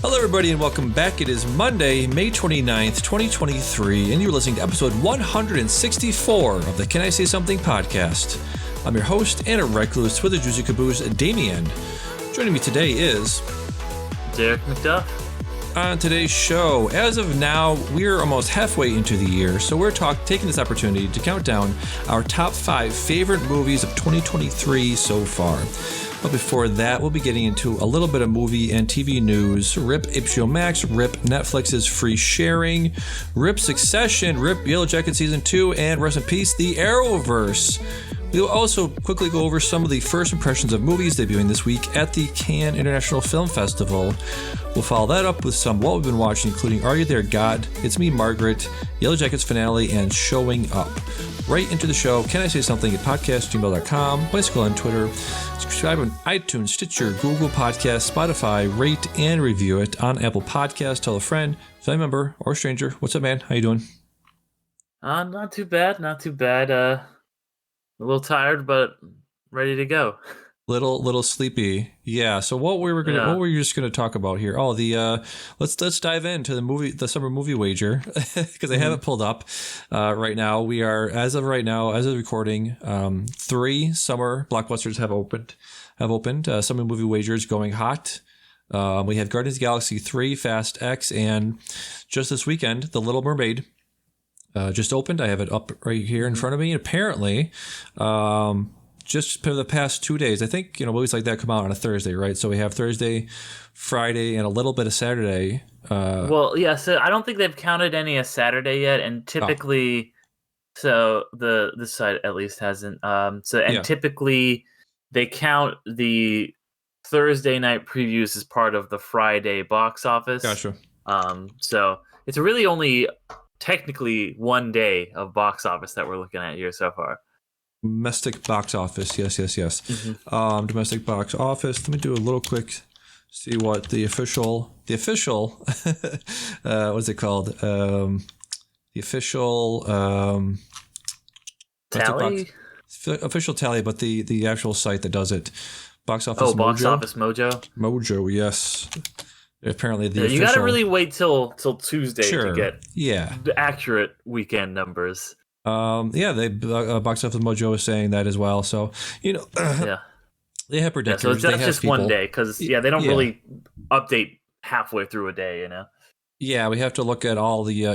Hello, everybody, and welcome back. It is Monday, May 29th, 2023, and you're listening to episode 164 of the Can I Say Something podcast. I'm your host and a recluse with a juicy caboose, Damian. Joining me today is... Derek McDuff. On today's show, as of now, we're almost halfway into the year, so we're taking this opportunity to count down our top 5 favorite movies of 2023 so far. But before that, we'll be getting into a little bit of movie and TV news. RIP HBOMax, RIP Netflix's free sharing, RIP Succession, RIP Yellowjackets Season 2, and rest in peace, the Arrowverse. We will also quickly go over some of the first impressions of movies debuting this week at the Cannes International Film Festival. We'll follow that up with some what we've been watching, including Are You There, God? It's Me, Margret, Yellowjackets finale, and Showing Up. Right into the show. Can I Say Something at podcast@gmail.com, Bicycle on Twitter. Subscribe on iTunes, Stitcher, Google Podcasts, Spotify. Rate and review it on Apple Podcasts. Tell a friend, family member, or stranger. What's up, man? How you doing? Not too bad. A little tired, but ready to go. Little sleepy. Yeah. So what were you just gonna talk about here? Oh, let's dive into the summer movie wager because I have it pulled up right now. We are as of recording, 3 summer blockbusters have opened. Summer movie wagers going hot. We have Guardians of the Galaxy 3, Fast X, and just this weekend, The Little Mermaid just opened. I have it up right here in front of me. Apparently, just for the past 2 days, I think, movies like that come out on a Thursday, right? So we have Thursday, Friday, and a little bit of Saturday. So I don't think they've counted any as Saturday yet, and typically, so this side at least hasn't. Typically they count the Thursday night previews as part of the Friday box office. Gotcha. So it's really only technically 1 day of box office that we're looking at here so far. Domestic box office, yes. Mm-hmm. Domestic box office. Let me do a little quick, see what the official, what's it called? The official tally. Official tally, but the actual site that does it. Box office. Oh, Box Office Mojo. Mojo, yes. Apparently the you got to really wait till Tuesday to get the accurate weekend numbers. They Box Office Mojo is saying that as well. So they have predictors. So that's just people. 1 day because they don't really update halfway through a day. Yeah, we have to look at all the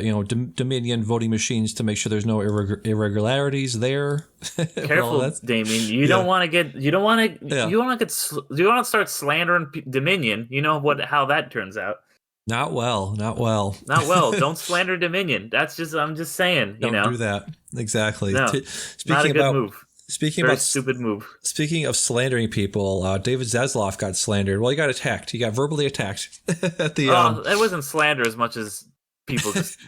Dominion voting machines to make sure there's no irregularities there. Careful, Damien. You don't want to start slandering Dominion. You know how that turns out. Not well. Don't slander Dominion. I'm just saying. Don't do that. Exactly. No, not a good move. Stupid move. Speaking of slandering people, David Zaslav got slandered. Well, he got attacked. He got verbally attacked at the. It wasn't slander as much as people just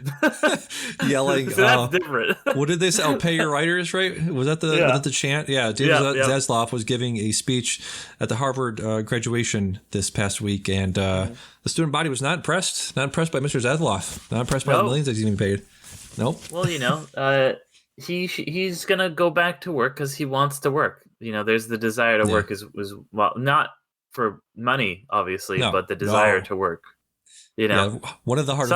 yelling. So that's different. What did they say? Oh, pay your writers, right? Was that the chant? Yeah, David Zaslav was giving a speech at the Harvard graduation this past week, and the student body was not impressed. Not impressed by Mr. Zaslav. Not impressed by the millions that he's getting paid. Nope. Well, he's gonna go back to work because he wants to work. There's the desire to work is not for money, obviously, but the desire to work. One of the hardest.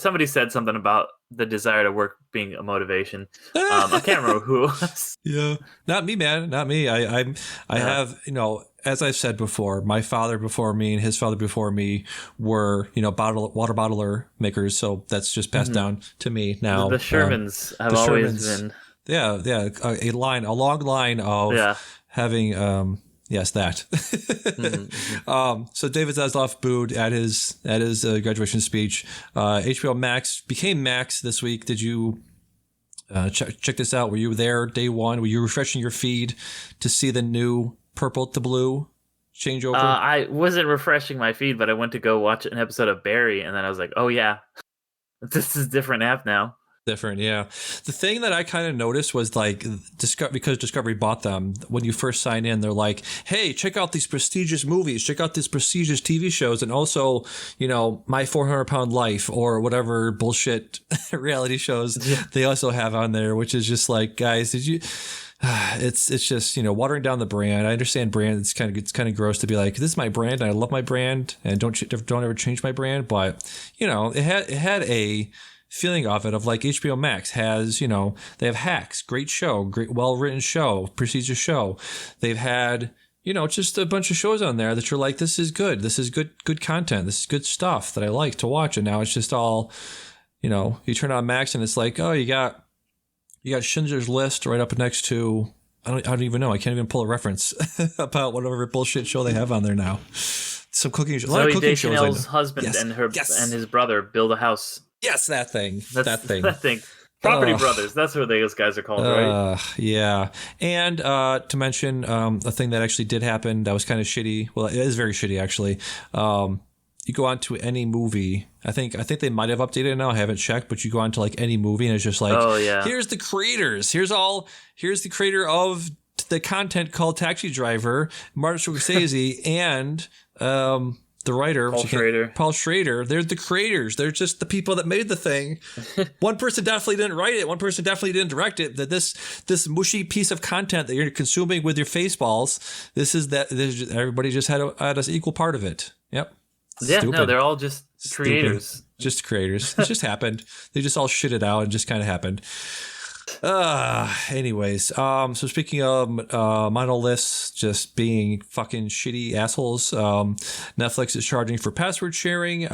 Somebody said something about the desire to work being a motivation. I can't remember who it was. Yeah, not me, man, not me. I have, as I've said before, my father before me and his father before me were, water bottler makers. So that's just passed down to me now. The Shermans have always been. Yeah, a long line of having. Yes, that. So David Zaslav booed at his graduation speech. HBO Max became Max this week. Did you check this out? Were you there day one? Were you refreshing your feed to see the new purple to blue changeover? I wasn't refreshing my feed, but I went to go watch an episode of Barry, and then I was like, oh yeah, this is a different app now. Different, yeah. The thing that I kind of noticed was because Discovery bought them, when you first sign in, they're like, hey, check out these prestigious movies, check out these prestigious TV shows, and also, My 400-Pound Life or whatever bullshit reality shows they also have on there, which is just like, guys, it's just, watering down the brand. I understand brand. It's kind of gross to be like, this is my brand. And I love my brand, and don't ever change my brand. But it had a feeling of it, of like HBO Max has, they have Hacks, great show, great well written show, prestigious show. They've had just a bunch of shows on there that you're like, this is good. This is good content. This is good stuff that I like to watch. And now it's just all, you turn on Max and it's like, oh, you got Schindler's List right up next to, I don't even know. I can't even pull a reference about whatever bullshit show they have on there now. Some cooking shows. A lot of cooking shows. Deschanel's husband and his brother build a house. Yes, that thing. That thing. Property Brothers. That's what those guys are called, right? Yeah. And to mention a thing that actually did happen that was kind of shitty. Well, it is very shitty, actually. You go on to any movie. I think they might have updated it now. I haven't checked, but you go on to like any movie and it's just like, here's the creators. Here's the creator of the content called Taxi Driver, Martin Scorsese, and the writer, Paul Schrader. They're the creators. They're just the people that made the thing. One person definitely didn't write it. One person definitely didn't direct it. That this mushy piece of content that you're consuming with your face balls, everybody just had an equal part of it. Yep. Yeah, Stupid. No, they're all just creators. Stupid. Just creators. It just happened. They just all shit it out and just kind of happened. Anyways, so speaking of monoliths just being fucking shitty assholes, Netflix is charging for password sharing.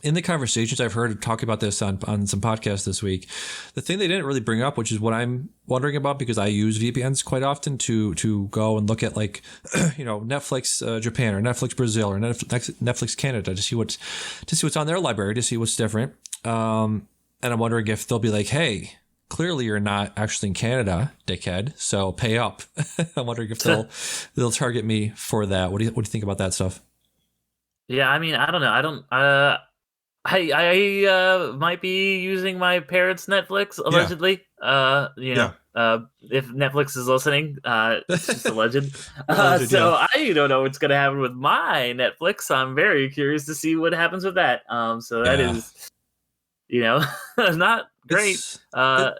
In the conversations I've heard talking about this on some podcasts this week, the thing they didn't really bring up, which is what I'm wondering about because I use VPNs quite often to go and look at like, Netflix Japan or Netflix Brazil or Netflix Canada to see what's on their library, to see what's different. And I'm wondering if they'll be like, hey, clearly you're not actually in Canada, dickhead, so pay up. I'm wondering if they'll target me for that. What do you think about that stuff? Yeah, I mean, I don't know. I might be using my parents' Netflix allegedly. Yeah. If Netflix is listening, it's just a legend. Alleged, so I don't know what's gonna happen with my Netflix. I'm very curious to see what happens with that. So that is, not great. So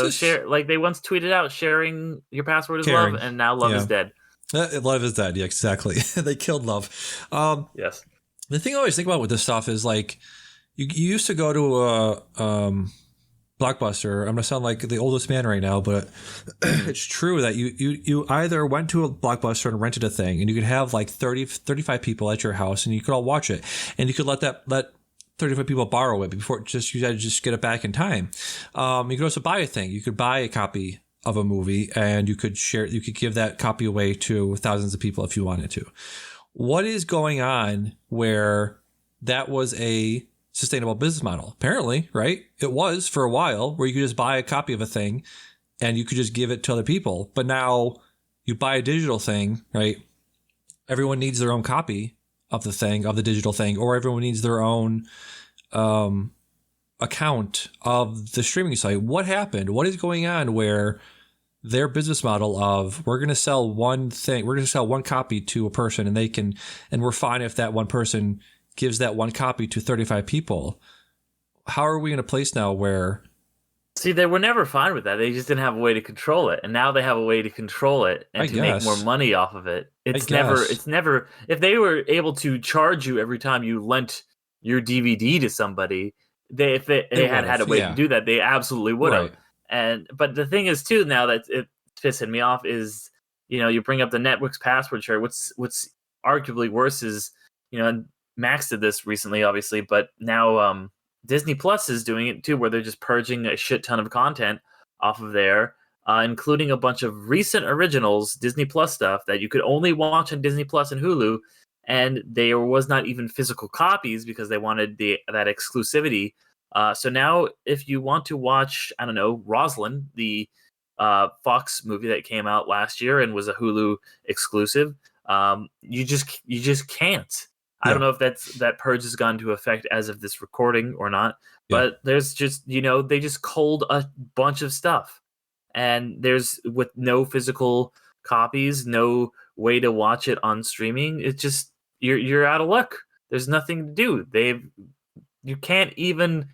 share, like they once tweeted out, sharing your password is love, and now love is dead. Love is dead. Yeah, exactly. They killed love. Yes. The thing I always think about with this stuff is like, you used to go to a Blockbuster. I'm gonna sound like the oldest man right now, but it's true that you either went to a Blockbuster and rented a thing, and you could have like 35 people at your house, and you could all watch it, and you could let 35 people borrow it before you had to just get it back in time. You could also buy a thing. You could buy a copy of a movie, and you could give that copy away to thousands of people if you wanted to. What is going on where that was a sustainable business model? Apparently, right? It was for a while, where you could just buy a copy of a thing and you could just give it to other people. But now you buy a digital thing, right? Everyone needs their own copy of the thing, of the digital thing, or everyone needs their own account of the streaming site. What happened? What is going on where their business model of, we're going to sell one thing, we're going to sell one copy to a person, and we're fine if that one person gives that one copy to 35 people. How are we in a place now where... See, they were never fine with that. They just didn't have a way to control it. And now they have a way to control it and make more money off of it. It's never, if they were able to charge you every time you lent your DVD to somebody, if they had a way to do that, they absolutely would have. Right. But the thing is too, now that it's pissing me off is, you bring up the Netflix password share. What's arguably worse is, Max did this recently, obviously, but now Disney Plus is doing it too, where they're just purging a shit ton of content off of there, including a bunch of recent originals, Disney Plus stuff that you could only watch on Disney Plus and Hulu, and there was not even physical copies because they wanted that exclusivity. So now, if you want to watch, I don't know, Rosalind, the Fox movie that came out last year and was a Hulu exclusive, you just can't. I don't know if that purge has gone into effect as of this recording or not, but there's just, they just culled a bunch of stuff, and there's, with no physical copies, no way to watch it on streaming. It's just, you're out of luck. There's nothing to do. You can't even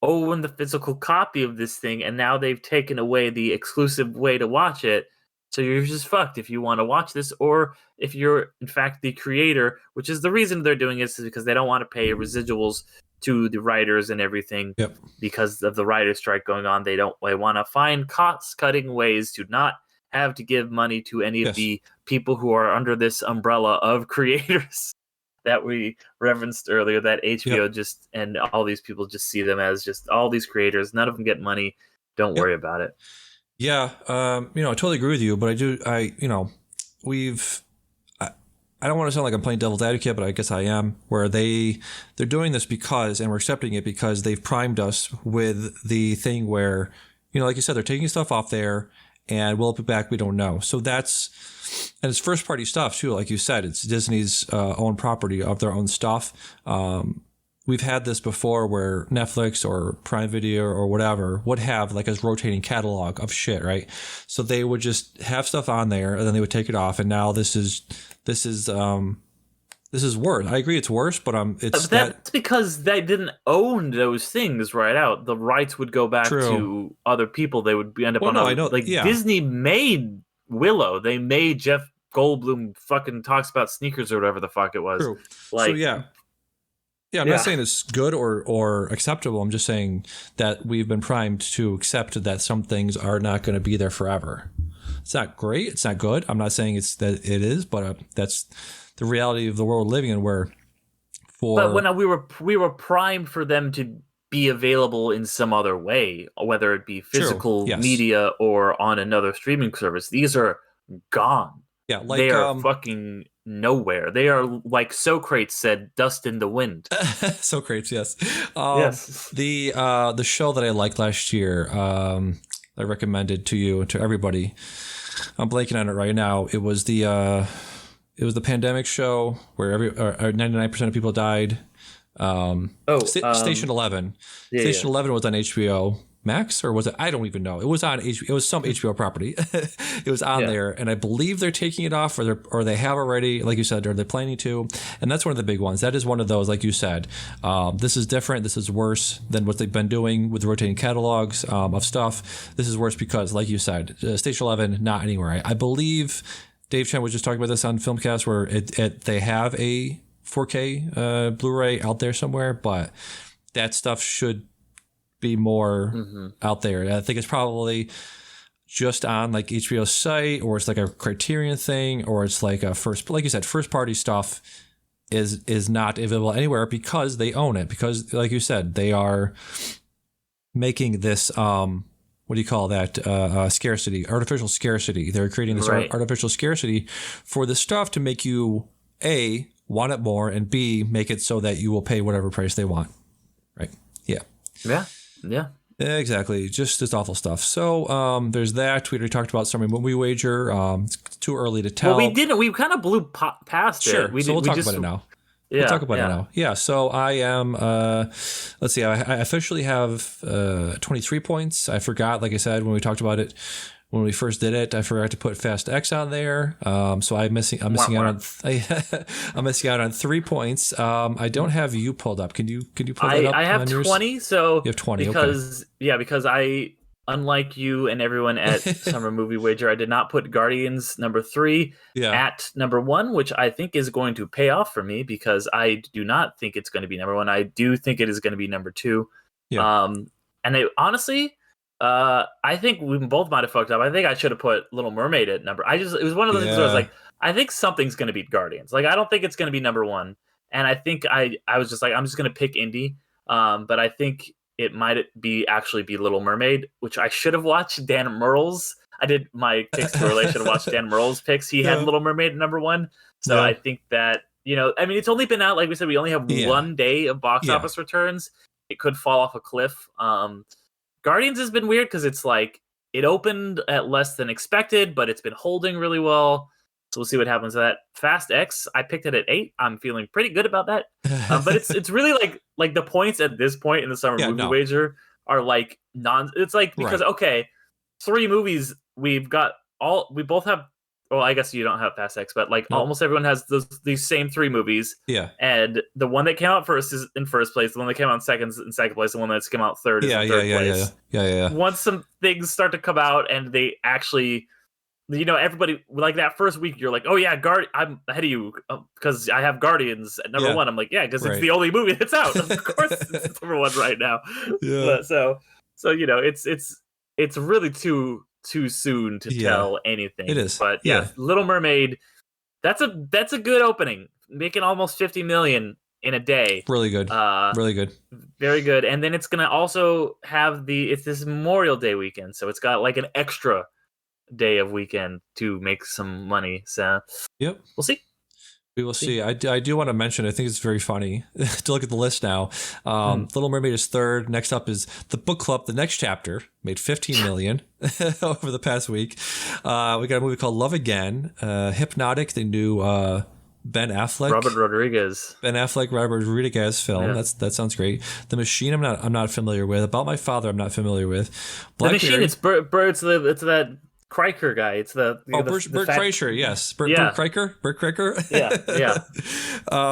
own the physical copy of this thing, and now they've taken away the exclusive way to watch it. So you're just fucked if you want to watch this, or if you're in fact the creator, which is the reason they're doing this, is because they don't want to pay residuals to the writers and everything. Yep. Because of the writer's strike going on. They want to find cost-cutting ways to not have to give money to any of the people who are under this umbrella of creators that we referenced earlier, that HBO just, and all these people just see them as just all these creators. None of them get money. Don't worry about it. Yeah. I totally agree with you, but I don't want to sound like I'm playing devil's advocate, but I guess I am, where they're doing this because, and we're accepting it because they've primed us with the thing where, like you said, they're taking stuff off there and will it be back? We don't know. So and it's first party stuff too. Like you said, it's Disney's own property of their own stuff. We've had this before where Netflix or Prime Video or whatever would have like a rotating catalog of shit, right? So they would just have stuff on there and then they would take it off. And now this is worse. I agree it's worse, but that's because they didn't own those things right out. The rights would go back to other people. They would end up Disney made Willow. They made Jeff Goldblum fucking talks about sneakers or whatever the fuck it was. True. I'm not saying it's good or acceptable. I'm just saying that we've been primed to accept that some things are not going to be there forever. It's not great. It's not good. I'm not saying it is, but that's the reality of the world we're living in. But when we were primed for them to be available in some other way, whether it be physical media or on another streaming service, these are gone. Yeah, they are fucking nowhere. They are, like Socrates said, dust in the wind. Socrates, yes. Yes. The show that I liked last year, I recommended to you and to everybody. I'm blanking on it right now. It was the pandemic show where 99% of people died. Station 11. Station 11 was on HBO Max, or was it? I don't even know. It was on HBO. It was some HBO property. It was on there, and I believe they're taking it off, or they have already. Like you said, or they're planning to. And that's one of the big ones. That is one of those, like you said. This is different. This is worse than what they've been doing with rotating catalogs of stuff. This is worse because, like you said, Station 11 not anywhere. I believe Dave Chen was just talking about this on Filmcast, where they have a 4K Blu-ray out there somewhere, but that stuff should be more out there. I think it's probably just on like HBO's site, or it's like a Criterion thing, or it's like like you said, first party stuff is not available anywhere because they own it. Because, like you said, they are making this what do you call that? Scarcity, artificial scarcity. They're creating this artificial scarcity for the stuff to make you A, want it more, and B, make it so that you will pay whatever price they want. Right? Yeah. Yeah. Yeah. Exactly. Just this awful stuff. So there's that. We already talked about Summer Movie Wager. It's too early to tell. Well, we didn't. We kind of blew past it. Sure. We'll talk about it now. Yeah, we'll talk about it now. Yeah. So I am, let's see, I officially have 23 points. I forgot, like I said, when we talked about it, when we first did it, I forgot to put Fast X on there. So I'm missing out on I'm missing out on 3 points. I don't have you pulled up. Can you pull that up? I have 20. So you have 20 because I, unlike you and everyone at Summer Movie Wager, I did not put Guardians number 3 at number 1, which I think is going to pay off for me because I do not think it's going to be number 1. I do think it is going to be number 2. Yeah. And honestly, I think we both might have fucked up. I think I should have put Little Mermaid at number. It was one of those things where I was like, I think something's going to beat Guardians. Like, I don't think it's going to be number 1. And I think I was just like, I'm just going to pick indie. But I think it might be Little Mermaid, which I should have watched Dan Merle's. I did my picks too early. I should have watched Dan Merle's picks. He had Little Mermaid at number 1. So I think that, I mean, it's only been out, like we said, we only have 1 day of box office returns. It could fall off a cliff. Guardians has been weird because it's like it opened at less than expected, but it's been holding really well. So we'll see what happens to that. Fast X, I picked it at 8. I'm feeling pretty good about that. But it's really like the points at this point in the Summer Movie Wager are like it's like because 3 movies we both have, well, I guess you don't have Fast X, but like Nope. almost everyone has these same 3 movies. Yeah. And the one that came out first is in first place. The one that came out second is in second place. The one that's come out third is in third place. Yeah. Once some things start to come out and they actually, everybody, like that first week, you're like, oh yeah, I'm ahead of you because I have Guardians at number 1. I'm like, yeah, because it's the only movie that's out. Of course, it's number 1 right now. Yeah. But so it's really too soon to tell anything. It is. But Little Mermaid, that's a good opening, making almost 50 million in a day. Really good. Really good. Very good. And then it's gonna also have it's this Memorial Day weekend, so it's got like an extra day of weekend to make some money. So yep, we'll see. We will see. I do want to mention, I think it's very funny to look at the list now. Little Mermaid is third. Next up is The Book Club. The next chapter made 15 million over the past week. We got a movie called Love Again. Hypnotic, the new Ben Affleck. Robert Rodriguez film. Yeah. That sounds great. The Machine, I'm not familiar with. About My Father, I'm not familiar with. Blackberry, The Machine, it's it's that Reichert guy. It's Bert Kreischer, yes. Bert Kreischer? Yeah.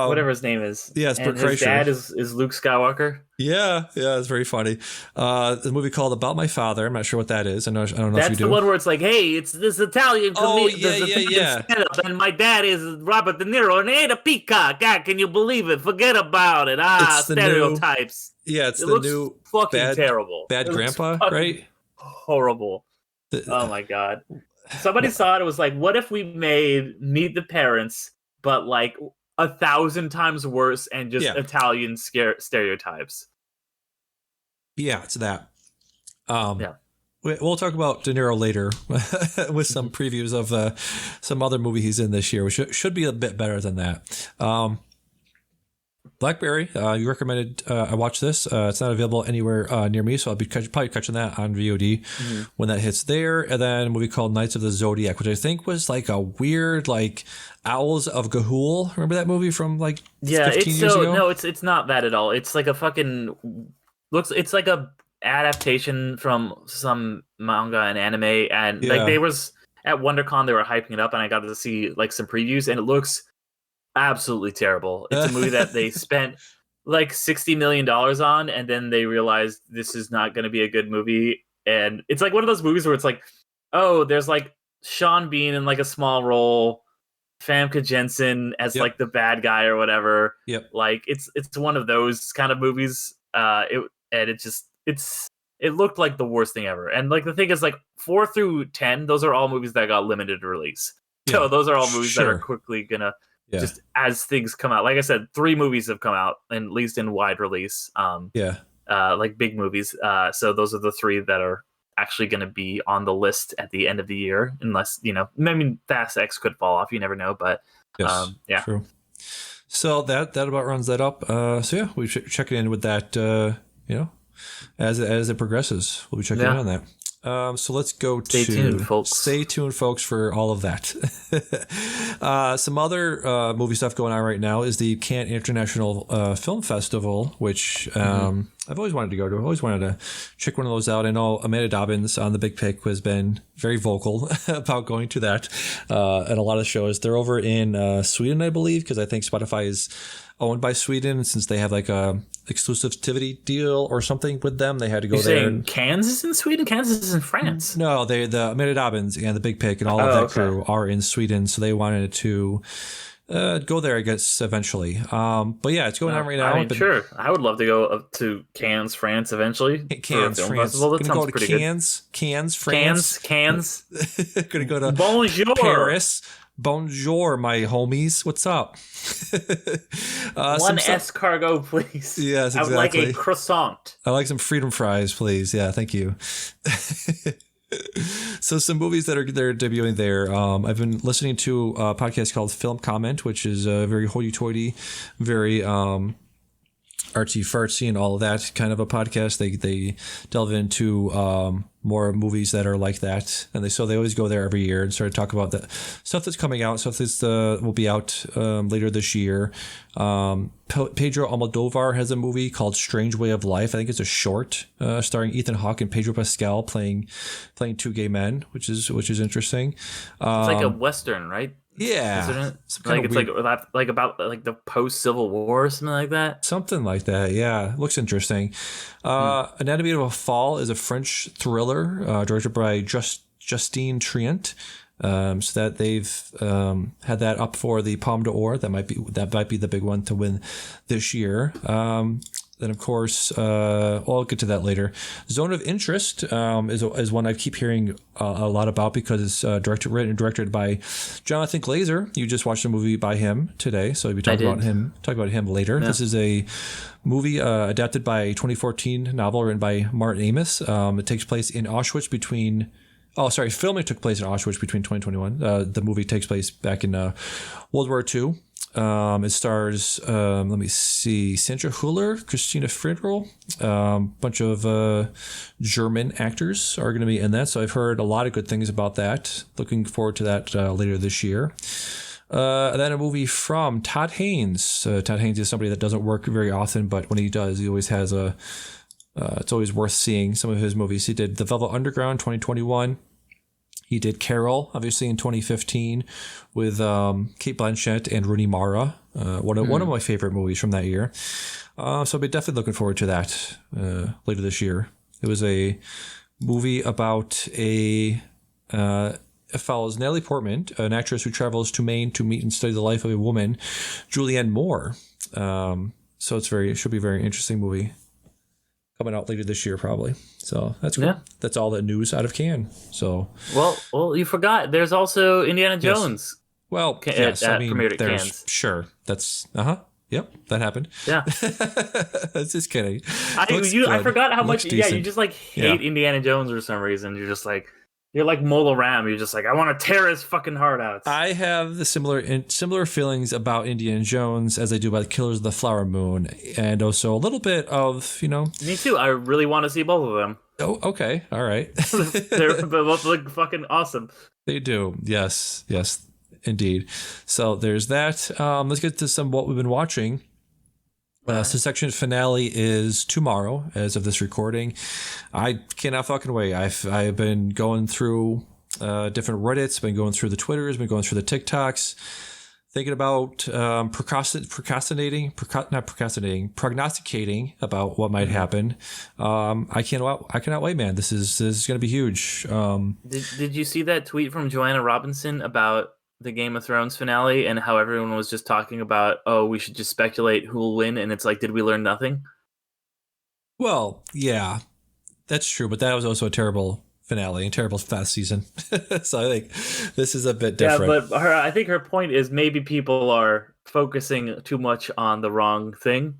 Whatever his name is. Yes, and Bert Kreischer. His dad is Luke Skywalker. Yeah, it's very funny. The movie called About My Father. I'm not sure what that is. I don't know if you do. That's the one where it's like, hey, it's this Italian yeah. And my dad is Robert De Niro, and he ain't a peacock. God, can you believe it? Forget about it. Stereotypes. It looks new fucking terrible. Bad Grandpa, right? Horrible. Oh my god. Somebody saw it. It was like, what if we made Meet the Parents, but like 1,000 times worse and just Italian stereotypes? Yeah, it's that. We'll talk about De Niro later with some previews of some other movie he's in this year, which should be a bit better than that. Blackberry, you recommended I watch this. It's not available anywhere near me, so I'll be probably catching that on VOD when that hits there. And then a movie called Knights of the Zodiac, which I think was like a weird, like Owls of Ga'Hoole. Remember that movie from like 15 years ago? No, it's not that at all. It's like a fucking it's like a adaptation from some manga and anime, and like they was at WonderCon, they were hyping it up, and I got to see like some previews, and it looks absolutely terrible. It's a movie that they spent like $60 million on, and then they realized this is not going to be a good movie. And it's like one of those movies where it's like, oh, there's like Sean Bean in like a small role, Famke Jensen as like the bad guy or whatever. Like it's one of those kind of movies. It looked like the worst thing ever. And like the thing is, like 4 through 10, those are all movies that got limited release. So those are all movies that are quickly gonna just as things come out. Like I said, 3 movies have come out, at least in wide release. Like big movies. So those are the 3 that are actually going to be on the list at the end of the year, unless I mean, Fast X could fall off. You never know, but true. So that about runs that up. We should check in with that. As it progresses, we'll be checking in on that. So let's go Stay tuned, folks. Stay tuned, folks, for all of that. Some other movie stuff going on right now is the Cannes International Film Festival, which I've always wanted to go to. I've always wanted to check one of those out. I know Amanda Dobbins on The Big Pick has been very vocal about going to that and a lot of shows. They're over in Sweden, I believe, because I think Spotify is owned by Sweden, since they have like a exclusivity deal or something with them. They had to go there. Saying Cannes is in Sweden? Cannes is in France. No, the Amanda Dobbins and the Big Pick and all of that crew are in Sweden, so they wanted to go there, I guess, eventually. But yeah, it's going on right now. I mean, sure, I would love to go up to Cannes, France, eventually. Cannes, France. Festival. That sounds pretty good. Cannes, France. Cannes. Gonna go to Bonjour. Paris. Bonjour, my homies. What's up? One escargot, please. Yes, exactly. I would like a croissant. I like some freedom fries, please. Yeah, thank you. So some movies that are debuting there. I've been listening to a podcast called Film Comment, which is very hoity-toity, very artsy-fartsy and all of that kind of a podcast. They delve into more movies that are like that, and they always go there every year and sort of talk about the stuff that's coming out, stuff that's will be out later this year. Pedro Almodovar has a movie called Strange Way of Life. I think it's a short starring Ethan Hawke and Pedro Pascal playing two gay men, which is interesting. It's like a Western, right? Yeah, isn't it? Like it's like about like the post Civil War or something like that. Something like that. Yeah, looks interesting. Anatomy of a Fall is a French thriller directed by Justine Triant. So that they've had that up for the Palme d'Or. That might be the big one to win this year. Then, of course, I'll get to that later. Zone of Interest is one I keep hearing a lot about because it's written and directed by Jonathan Glazer. You just watched a movie by him today, so we'll be talking about him later. Yeah. This is a movie adapted by a 2014 novel written by Martin Amis. It takes place in Auschwitz filming took place in Auschwitz between 2021. The movie takes place back in World War II. It stars, Sandra Hüller, Christina Friedel, bunch of German actors are going to be in that. So I've heard a lot of good things about that. Looking forward to that later this year. Then a movie from Todd Haynes. Todd Haynes is somebody that doesn't work very often, but when he does, he always has it's always worth seeing some of his movies. He did The Velvet Underground 2021. He did Carol, obviously, in 2015 with Kate Blanchett and Rooney Mara. One of my favorite movies from that year. So I'll be definitely looking forward to that later this year. It was a movie about it follows Natalie Portman, an actress who travels to Maine to meet and study the life of a woman, Julianne Moore. So it should be a very interesting movie. Coming out later this year, probably. So that's cool. Yeah. That's all the news out of Cannes. So well, you forgot. There's also Indiana Jones. Yes. Well, yes, premiered at Cannes. Sure, that's Yep, that happened. Yeah, that's just kidding. I forgot how much. Decent. Yeah, you just like hate Indiana Jones for some reason. You're just like. You're like Mola Ram. You're just like, I want to tear his fucking heart out. I have the similar feelings about Indiana Jones as I do about Killers of the Flower Moon, and also a little bit of, Me too. I really want to see both of them. Oh, okay, all right. They're both like fucking awesome. They do. Yes, indeed. So there's that. Let's get to some what we've been watching. So section finale is tomorrow as of this recording. I cannot fucking wait. I've been going through different Reddits, been going through the Twitters, been going through the TikToks, thinking about prognosticating about what might happen. I cannot wait, man. This is going to be huge. Did you see that tweet from Joanna Robinson about the Game of Thrones finale and how everyone was just talking about, we should just speculate who will win, and it's like, did we learn nothing? Well, yeah, that's true, but that was also a terrible finale and terrible fast season. So I think this is a bit different. Yeah, but I think her point is maybe people are focusing too much on the wrong thing.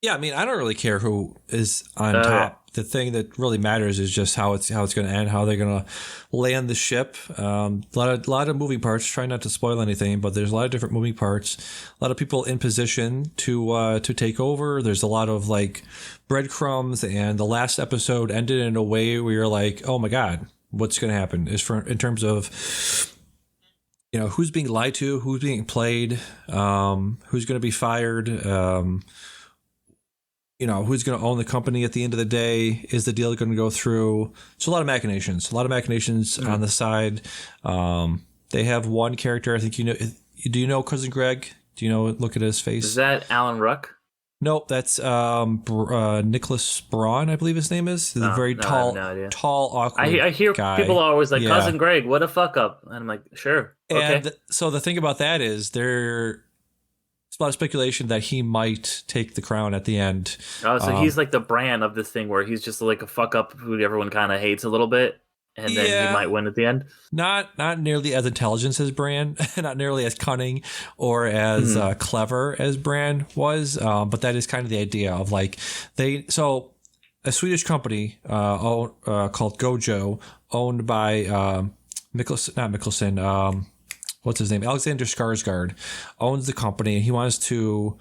Yeah, I mean, I don't really care who is on top. The thing that really matters is just how it's going to end, how they're going to land the ship. A lot of moving parts. Try not to spoil anything, but there's a lot of different moving parts. A lot of people in position to take over. There's a lot of like breadcrumbs, and the last episode ended in a way where you're like, oh my god, what's going to happen? In terms of who's being lied to, who's being played, who's going to be fired. Who's going to own the company at the end of the day? Is the deal going to go through? So a lot of machinations on the side. They have one character. I think do you know Cousin Greg? Do you know, look at his face? Is that Alan Ruck? Nope, that's Nicholas Braun, I believe his name is. The tall, awkward I hear guy. People are always like, Cousin Greg, what a fuck up. And I'm like, sure. Okay. And so the thing about that is there's a lot of speculation that he might take the crown at the end. Oh, so he's like the Bran of this thing where he's just like a fuck up who everyone kind of hates a little bit, and then he might win at the end. Not nearly as intelligent as Bran, not nearly as cunning or as clever as Bran was, but that is kind of the idea of like a Swedish company called Gojo, owned by what's his name? Alexander Skarsgård owns the company, and he wants to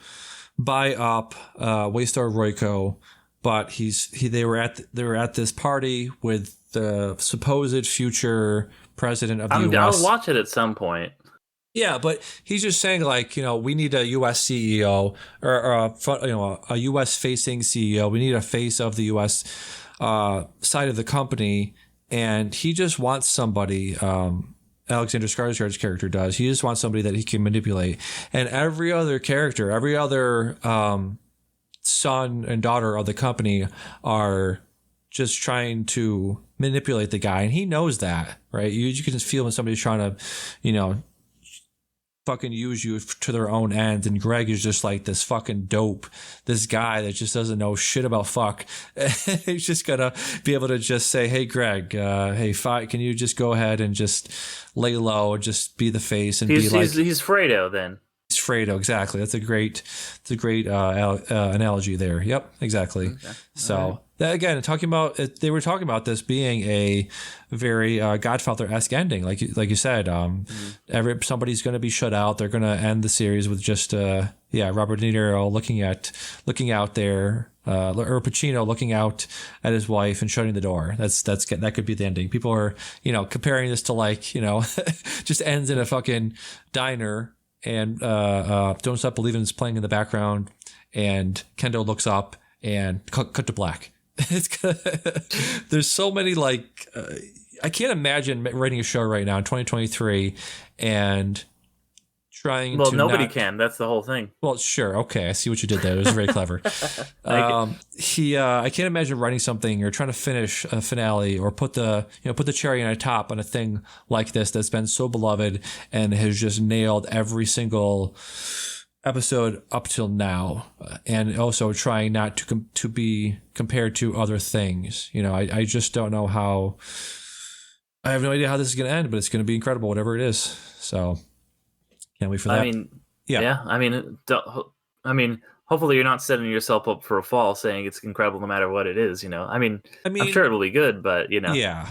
buy up Waystar Royco, but they were at this party with the supposed future president of the U.S. I'll watch it at some point. Yeah, but he's just saying, like, we need a U.S. CEO or a U.S. facing CEO. We need a face of the U.S. Side of the company, and he just wants somebody. Alexander Skarsgård's character does. He just wants somebody that he can manipulate, and every other character, every other son and daughter of the company are just trying to manipulate the guy, and he knows that, right? You can just feel when somebody's trying to, fucking use you to their own end, and Greg is just like this fucking dope, this guy that just doesn't know shit about fuck. He's just gonna be able to just say, hey Greg, hey Fi, can you just go ahead and just lay low and just be the face and he's Fredo then. He's Fredo, exactly. That's a great analogy there. Yep, exactly. Okay. So that, again, they were talking about this being a very Godfather-esque ending, like you said. Somebody's going to be shut out. They're going to end the series with just Robert De Niro looking out there, or Pacino looking out at his wife and shutting the door. That could be the ending. People are comparing this to just ends in a fucking diner. And Don't Stop Believing is playing in the background, and Kendo looks up and cut to black. There's so many I can't imagine writing a show right now in 2023 and trying to. Well, nobody can. That's the whole thing. Well, sure, okay, I see what you did there. It was very clever. I can't imagine writing something or trying to finish a finale or put the cherry on top on a thing like this that's been so beloved and has just nailed every single episode up till now, and also trying not to be compared to other things. I just don't know how. I have no idea how this is going to end, but it's going to be incredible, whatever it is. So can't wait for that. Hopefully you're not setting yourself up for a fall saying it's incredible no matter what it is. I'm sure it'll be good, but Yeah.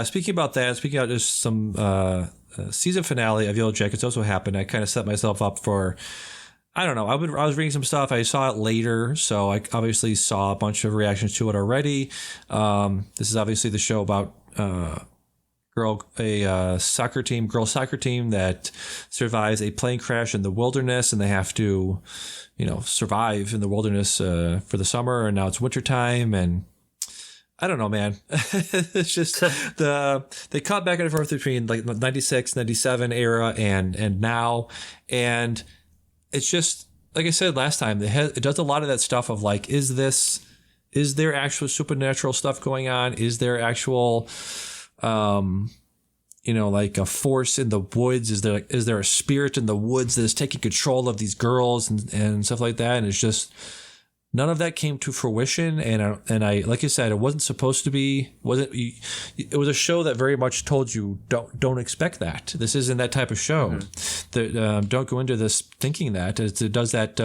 Speaking about just some season finale of Yellowjackets also happened. I kind of set myself up for, I don't know. I was reading some stuff. I saw it later, so I obviously saw a bunch of reactions to it already. This is obviously the show about girls soccer team that survives a plane crash in the wilderness, and they have to, survive in the wilderness for the summer, and now it's wintertime, and I don't know, man. It's just they cut back and forth between the 96, 97 era and now, and it's just like I said last time. It does a lot of that stuff of is there actual supernatural stuff going on? Is there actual a force in the woods? Is there a spirit in the woods that is taking control of these girls and stuff like that? And it's just none of that came to fruition. And I like you said, it wasn't supposed to be. It was a show that very much told you don't expect that. This isn't that type of show. Mm-hmm. Don't go into this thinking that it does that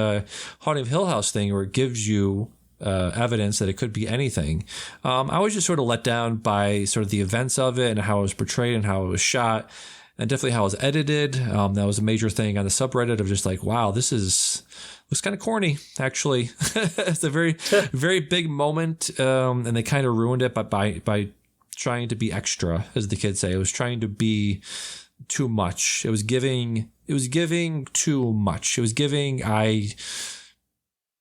Haunting of Hill House thing where it gives you evidence that it could be anything. I was just sort of let down by sort of the events of it and how it was portrayed and how it was shot, and definitely how it was edited. That was a major thing on the subreddit of just wow, this looks kind of corny, actually. It's a very, very big moment, and they kind of ruined it by trying to be extra, as the kids say. It was trying to be too much. It was giving too much. It was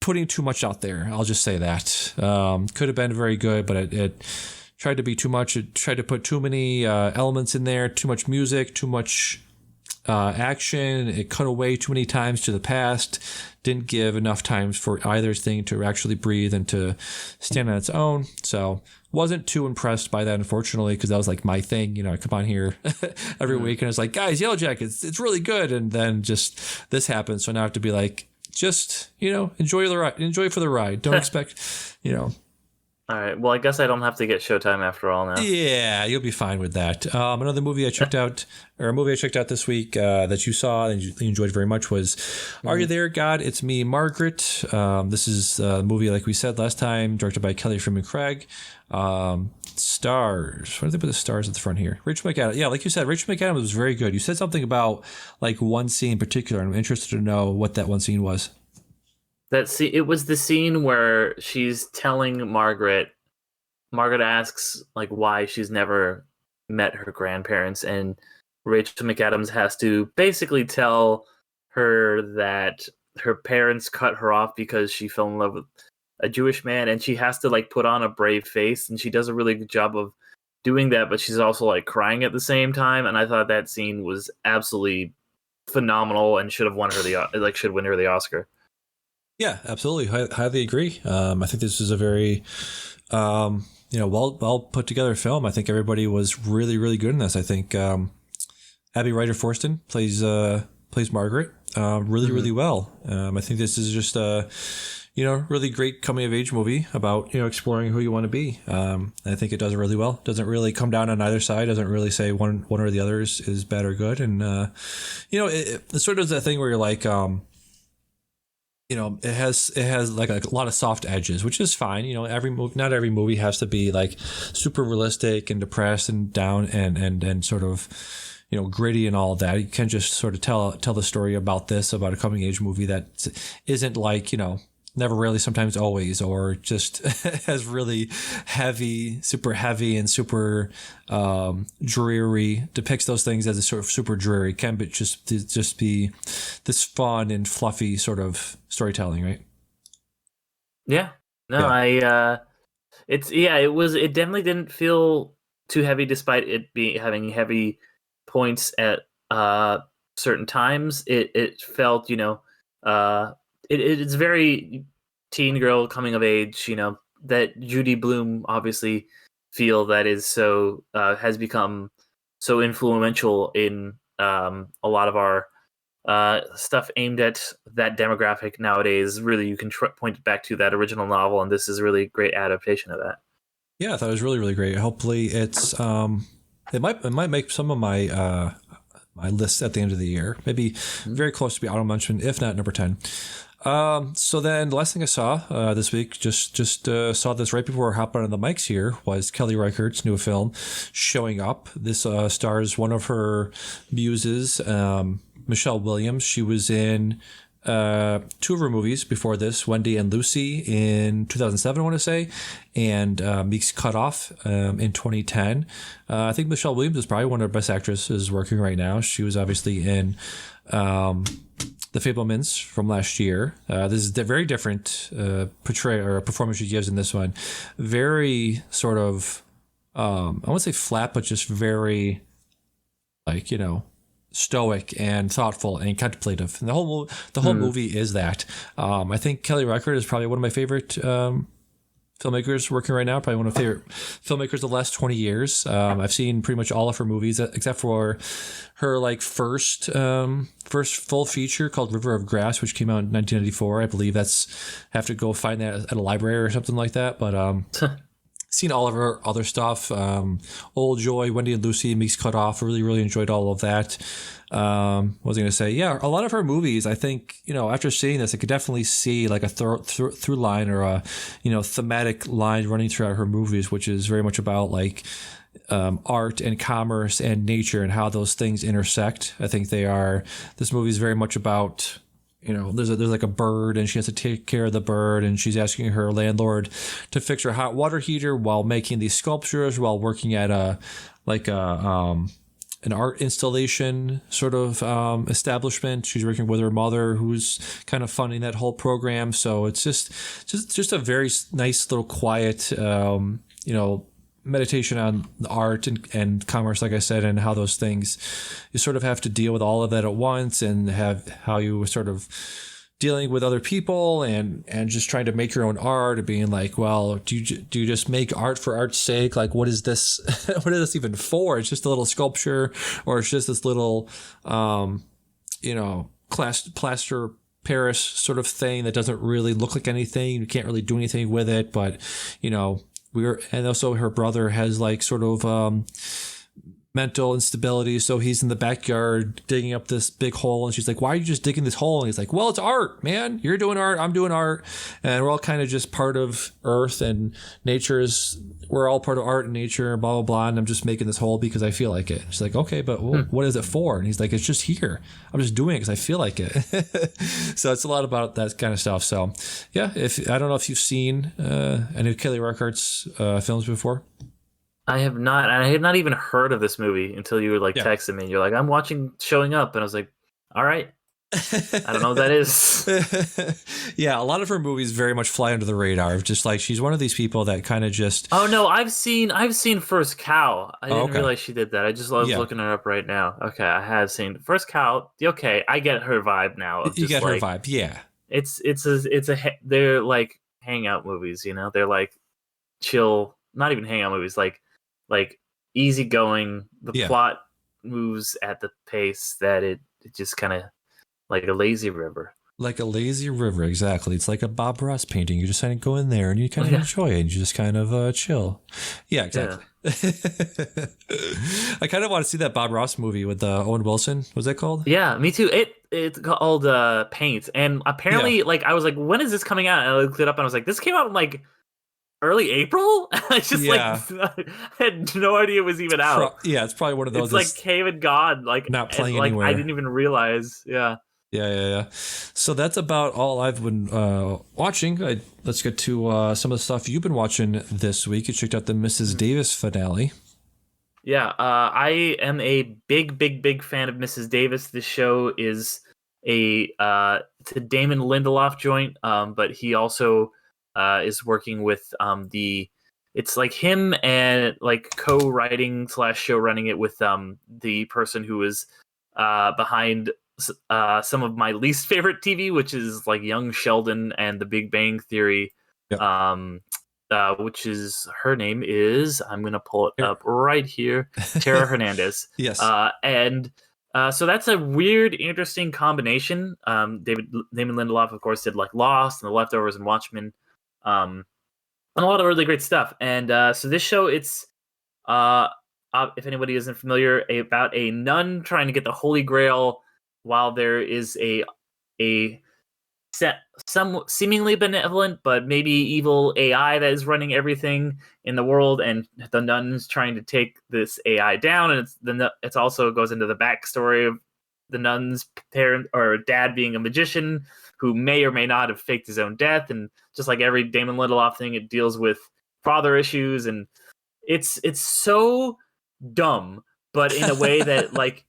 putting too much out there. I'll just say that. Could have been very good, but it tried to be too much. It tried to put too many elements in there, too much music, too much action. It cut away too many times to the past. Didn't give enough times for either thing to actually breathe and to stand on its own. So wasn't too impressed by that, unfortunately, because that was my thing. I come on here every week and it's guys, Yellowjackets, it's really good. And then just this happened. So now I have to be just, enjoy the ride. Enjoy for the ride. Don't expect, All right. Well, I guess I don't have to get Showtime after all now. Yeah, you'll be fine with that. Another movie I checked out, this week that you saw and you enjoyed very much was Are You There, God? It's Me, Margret. This is a movie, like we said last time, directed by Kelly Freeman Craig. Stars. Why did they put the stars at the front here? Rachel McAdams. Yeah, like you said, Rachel McAdams was very good. You said something about one scene in particular, and I'm interested to know what that one scene was. it was the scene where she's telling Margret. Margaret asks like why she's never met her grandparents, and Rachel McAdams has to basically tell her that her parents cut her off because she fell in love with a Jewish man, and she has to like put on a brave face, and she does a really good job of doing that, but she's also like crying at the same time. And I thought that scene was absolutely phenomenal and should win her the Oscar. Yeah, absolutely. Highly agree. I think this is a very well put together film. I think everybody was really, really good in this. I think Abby Ryder-Forston plays Margret really, really well. I think this is just a really great coming of age movie about exploring who you want to be. I think it does it really well. Doesn't really come down on either side. Doesn't really say one or the other is bad or good. And it sort of is that thing where you're like. It has like a lot of soft edges, which is fine. Not every movie has to be like super realistic and depressed and down and sort of, gritty and all of that. You can just sort of tell the story about a coming age movie that isn't like, never, really, sometimes, always, or just has really super heavy and super dreary, depicts those things as a sort of super dreary, can be just be this fun and fluffy sort of storytelling, right? Yeah. No, yeah. It definitely didn't feel too heavy despite it having heavy points at certain times. It felt, it's very teen girl coming of age, that Judy Blume obviously feel that is so has become so influential in a lot of our stuff aimed at that demographic nowadays. Really, you can point it back to that original novel, and this is a really great adaptation of that. Yeah, I thought it was really, really great. Hopefully, it's it might make some of my my list at the end of the year, maybe very close to be auto mentioned, if not number 10. So then the last thing I saw this week, just saw this right before hopping on the mics here, was Kelly Reichardt's new film, Showing Up. This stars one of her muses, Michelle Williams. She was in two of her movies before this, Wendy and Lucy in 2007, I want to say, and Meek's Cut Off in 2010. I think Michelle Williams is probably one of our best actresses working right now. She was obviously in The Fabelmans from last year. This is a very different portrayal or performance she gives in this one. Very sort of, I won't say flat, but just very, like, stoic and thoughtful and contemplative. And the whole movie is that. I think Kelly Reichardt is probably one of my favorite filmmakers working right now. Probably one of my favorite filmmakers the last 20 years. I've seen pretty much all of her movies except for her like first full feature called River of Grass, which came out in 1994. I believe have to go find that at a library or something like that. But seen all of her other stuff. Old Joy, Wendy and Lucy, Meek's Cut Off. Really, really enjoyed all of that. What was I going to say? Yeah, a lot of her movies, I think, after seeing this, I could definitely see like a through line or a, thematic line running throughout her movies, which is very much about like art and commerce and nature and how those things intersect. I think this movie is very much about, there's like a bird and she has to take care of the bird, and she's asking her landlord to fix her hot water heater while making these sculptures while working at an art installation sort of establishment. She's working with her mother, who's kind of funding that whole program. So it's just a very nice little quiet, meditation on art and commerce, like I said, and how those things, you sort of have to deal with all of that at once, and have how you sort of dealing with other people and just trying to make your own art, and being like, well, do you just make art for art's sake? Like, what is this? What is this even for? It's just a little sculpture, or it's just this little, plaster Paris sort of thing that doesn't really look like anything. You can't really do anything with it, but, and also her brother has like sort of, mental instability. So he's in the backyard digging up this big hole, and she's like, why are you just digging this hole? And he's like, well, it's art, man. You're doing art, I'm doing art, and we're all kind of just part of Earth, and we're all part of art and nature, blah blah blah, and I'm just making this hole because I feel like it. She's like, okay, but what is it for? And he's like, it's just here, I'm just doing it because I feel like it. So it's a lot about that kind of stuff. So yeah, I don't know if you've seen any of Kelly Reichardt's films before. I have not. I had not even heard of this movie until you were texting me. You're like, I'm watching Showing Up. And I was like, all right. I don't know what that is. Yeah, a lot of her movies very much fly under the radar. Just like she's one of these people that kind of just... Oh, no, I've seen First Cow. I didn't realize she did that. I was looking her up right now. Okay, I have seen First Cow. Okay, I get her vibe now. You get her vibe, yeah. They're like hangout movies, you know? They're like chill, not even hangout movies, like easygoing. The plot moves at the pace that it just kind of like a lazy river. Like a lazy river, exactly. It's like a Bob Ross painting. You just kind of go in there and you kind of enjoy it and you just kind of chill. Yeah, exactly. Yeah. I kind of want to see that Bob Ross movie with Owen Wilson. What's that called? Yeah, me too. It's called Paint. And apparently, I was like, when is this coming out? And I looked it up and I was like, this came out in like early April? I just I had no idea it was even out. It's probably one of those. It's like came and gone. Like not playing anywhere. I didn't even realize. Yeah. Yeah. So that's about all I've been watching. Let's get to some of the stuff you've been watching this week. You checked out the Mrs. Davis finale. Yeah, I am a big fan of Mrs. Davis. This show is it's a Damon Lindelof joint, but he also is working with it's like him and like co-writing / show running it with the person who is behind some of my least favorite TV, which is like Young Sheldon and The Big Bang Theory. Yep. Which is her name is, I'm gonna pull it up right here, Tara Hernandez. Yes. So that's a weird, interesting combination. Damon Lindelof, of course, did like Lost and The Leftovers and Watchmen, and a lot of really great stuff. And so this show, it's if anybody isn't familiar, about a nun trying to get the Holy Grail while there is some seemingly benevolent but maybe evil AI that is running everything in the world, and the nun's trying to take this AI down. And it's also goes into the backstory of the nun's parent or dad being a magician who may or may not have faked his own death. And just like every Damon Lindelof thing, it deals with father issues, and it's so dumb, but in a way that like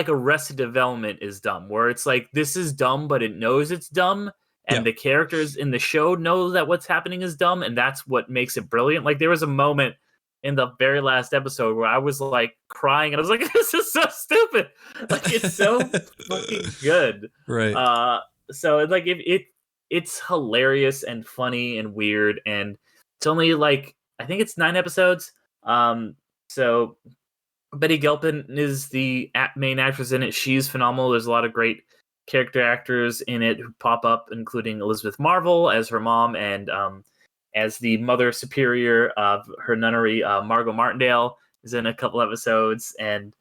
Arrested Development is dumb, where it's like, this is dumb, but it knows it's dumb. And the characters in the show know that what's happening is dumb. And that's what makes it brilliant. Like there was a moment in the very last episode where I was like crying and I was like, this is so stupid. Like it's so fucking good. Right. So like it's hilarious and funny and weird. And it's only like, I think it's 9 episodes. So Betty Gilpin is the main actress in it. She's phenomenal. There's a lot of great character actors in it who pop up, including Elizabeth Marvel as her mom and as the mother superior of her nunnery. Margot Martindale is in a couple episodes, and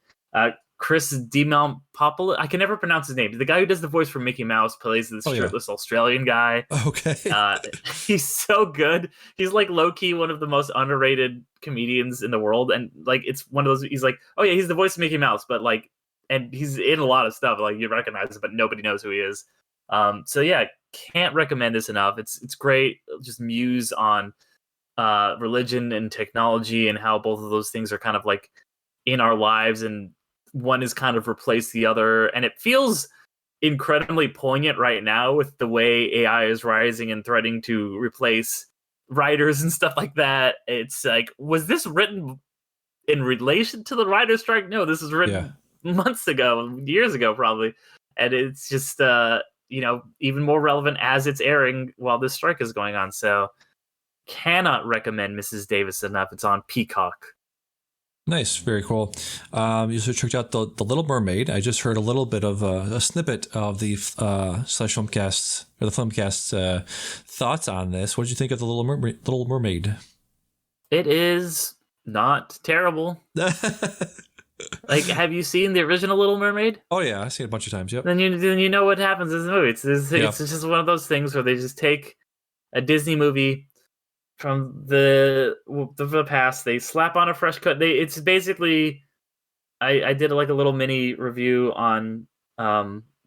Chris Dimopoulos, I can never pronounce his name. The guy who does the voice for Mickey Mouse plays this shirtless Australian guy. Okay. He's so good. He's like low-key one of the most underrated comedians in the world. And like, it's one of those, he's like, oh yeah, he's the voice of Mickey Mouse, but like, and he's in a lot of stuff, like you recognize it, but nobody knows who he is. So yeah, can't recommend this enough. It's great. Just muse on religion and technology and how both of those things are kind of like in our lives, and one has kind of replaced the other. And it feels incredibly poignant right now with the way AI is rising and threatening to replace writers and stuff like that. It's like, was this written in relation to the writer's strike? No, this was written months ago, years ago, probably. And it's just, even more relevant as it's airing while this strike is going on. So cannot recommend Mrs. Davis enough. It's on Peacock. Nice, very cool. You also checked out the Little Mermaid. I just heard a little bit of a snippet of the /filmcast or the filmcast's thoughts on this. What did you think of the Little Mermaid? It is not terrible. Like, have you seen the original Little Mermaid? Oh yeah, I've seen it a bunch of times. Yep. Then you know what happens in the movie. It's just one of those things where they just take a Disney movie from the past, they slap on a fresh cut. It's basically, I did like a little mini review on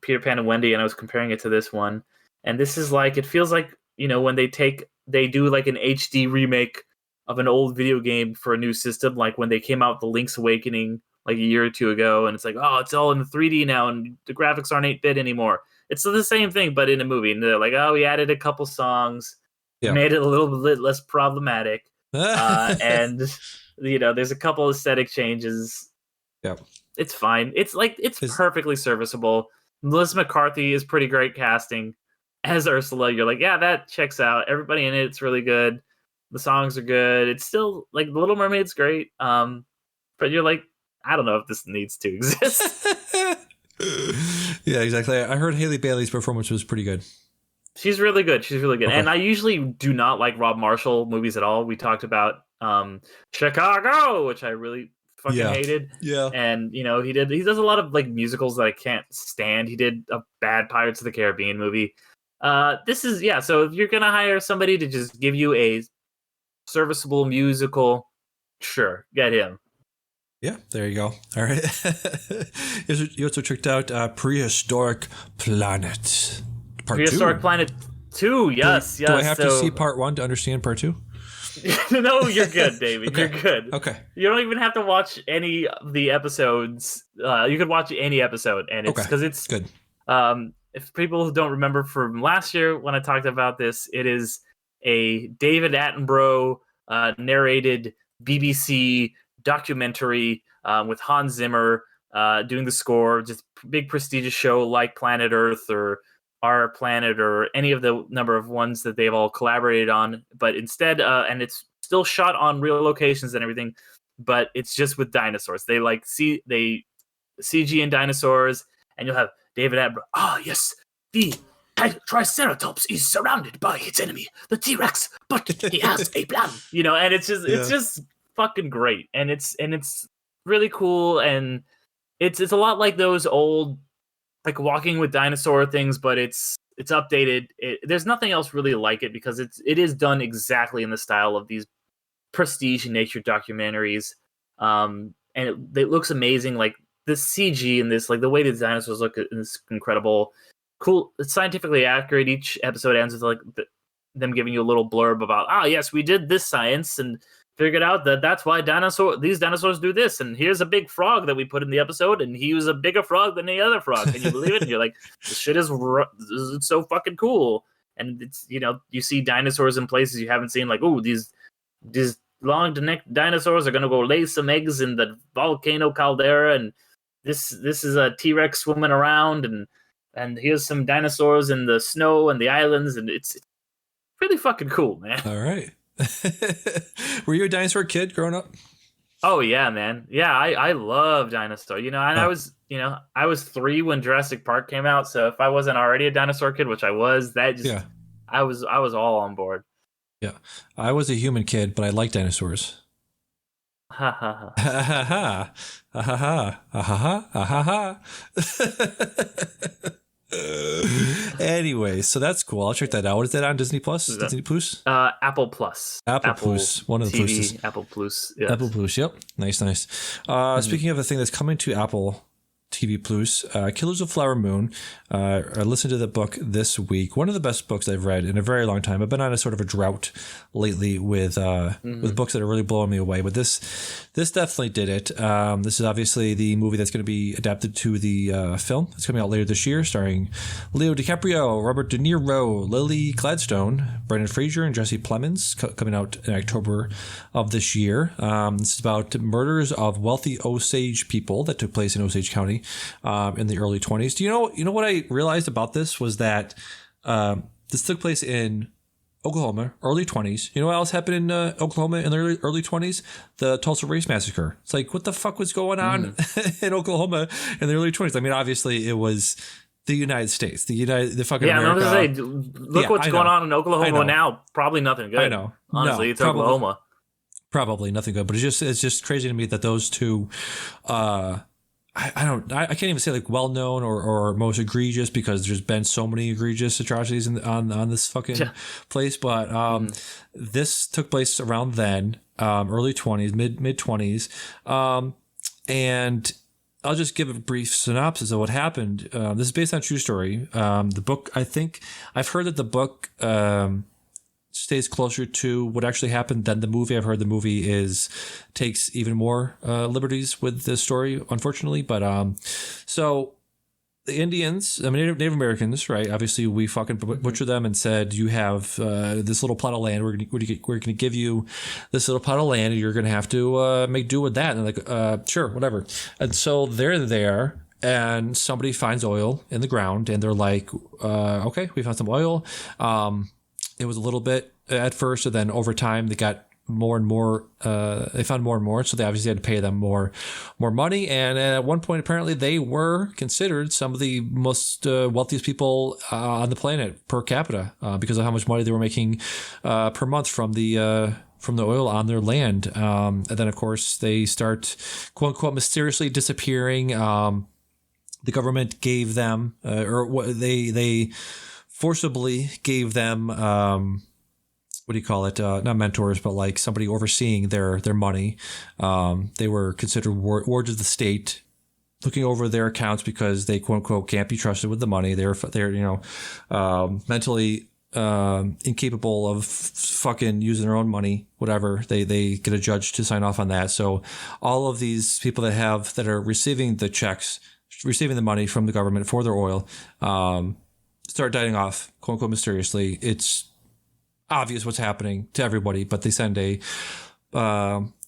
Peter Pan and Wendy, and I was comparing it to this one, and this is like, it feels like, when they do like an HD remake of an old video game for a new system, like when they came out with the Link's Awakening like a year or two ago, and it's like, oh, it's all in 3D now, and the graphics aren't 8-bit anymore. It's the same thing, but in a movie, and they're like, oh, we added a couple songs, made it a little bit less problematic, and there's a couple aesthetic changes. Yeah, it's fine. It's perfectly serviceable. Melissa McCarthy is pretty great casting as Ursula. You're like, yeah, that checks out. Everybody in it's really good. The songs are good. It's still like Little Mermaid's great. But you're like, I don't know if this needs to exist. Yeah, exactly. I heard Halle Bailey's performance was pretty good. She's really good. Okay. And I usually do not like Rob Marshall movies at all. We talked about Chicago, which I really fucking hated. Yeah. And he does a lot of like musicals that I can't stand. He did a bad Pirates of the Caribbean movie. This is so if you're gonna hire somebody to just give you a serviceable musical, sure, get him. Yeah, there you go. All right. You also checked out Prehistoric Planet. Prehistoric Planet 2, yes. Do I have to see part 1 to understand part 2? No, you're good, David. Okay. You're good. Okay. You don't even have to watch any of the episodes. You could watch any episode, and it's because it's good. If people don't remember from last year when I talked about this, it is a David Attenborough narrated BBC documentary with Hans Zimmer doing the score, just big prestigious show like Planet Earth or Our Planet or any of the number of ones that they've all collaborated on, but instead and it's still shot on real locations and everything, but it's just with dinosaurs. They CG in dinosaurs, and you'll have David Attenborough. Yes, the Triceratops is surrounded by its enemy, the T-Rex, but he has a plan. And it's just fucking great, and it's really cool, and it's a lot like those old like Walking with Dinosaur things, but it's updated. There's nothing else really like it because it is done exactly in the style of these prestige nature documentaries, and it looks amazing. Like the CG in this, like the way the dinosaurs look is incredible. Cool. It's scientifically accurate. Each episode ends with like them giving you a little blurb about, yes, we did this science and figured out that's why these dinosaurs do this, and here's a big frog that we put in the episode, and he was a bigger frog than any other frog. Can you believe it? And you're like, this shit is so fucking cool. And it's you see dinosaurs in places you haven't seen, like, these long-necked dinosaurs are gonna go lay some eggs in the volcano caldera, and this is a T-Rex swimming around, and here's some dinosaurs in the snow and the islands, and it's really fucking cool, man. All right. Were you a dinosaur kid growing up? Oh yeah, man. Yeah, I love dinosaur. And I was 3 when Jurassic Park came out, so if I wasn't already a dinosaur kid, which I was, I was all on board. Yeah. I was a human kid, but I like dinosaurs. Ha ha ha. Ha ha ha. Ha ha ha. Ha ha ha. Anyway, so that's cool. I'll check that out. What is that on Disney Plus? Disney Plus? Apple Plus. Apple Plus. One of the TV, Apple Plus. Yes. Apple Plus. Yep. Nice. Speaking of a thing that's coming to Apple TV Plus, Killers of Flower Moon. I listened to the book this week. One of the best books I've read in a very long time. I've been on a sort of a drought lately with books that are really blowing me away. But this definitely did it. This is obviously the movie that's going to be adapted to the film. It's coming out later this year, starring Leo DiCaprio, Robert De Niro, Lily Gladstone, Brendan Fraser, and Jesse Plemons. Coming out in October of this year. This is about murders of wealthy Osage people that took place in Osage County in the early 20s. Do you know what I realized about this was that this took place in Oklahoma, early 20s. You know what else happened in Oklahoma in the early 20s? The Tulsa Race Massacre. It's like, what the fuck was going on in Oklahoma in the early 20s? I mean, obviously it was the United States, the fucking America. I was going to say, look what's going on in Oklahoma now. Probably nothing good. I know. Honestly, it's Oklahoma. Probably nothing good, but it's just crazy to me that those two, I can't even say like well known or most egregious, because there's been so many egregious atrocities on this fucking place. But this took place around then, early 20s, mid 20s, and I'll just give a brief synopsis of what happened. This is based on a true story. The book, I think I've heard that the book stays closer to what actually happened than the movie. I've heard the movie takes even more liberties with the story, unfortunately. But so the Indians, I mean Native Americans, right? Obviously, we fucking butchered them and said, you have this little plot of land. We're gonna give you this little plot of land, and you're gonna have to make do with that. And they're like, sure, whatever. And so they're there. And somebody finds oil in the ground, and they're like, okay, we found some oil. It was a little bit at first, and then over time they got more and more. They found more and more, so they obviously had to pay them more money. And at one point, apparently, they were considered some of the most wealthiest people on the planet per capita because of how much money they were making per month from the oil on their land. And then, of course, they start quote unquote mysteriously disappearing. The government gave them, they forcibly gave them, what do you call it? Not mentors, but like somebody overseeing their money. They were considered wards of the state, looking over their accounts because they quote unquote can't be trusted with the money. They're mentally incapable of fucking using their own money. Whatever, they get a judge to sign off on that. So all of these people that are receiving the checks, receiving the money from the government for their oil, start dying off, quote unquote, mysteriously. It's obvious what's happening to everybody, but they send a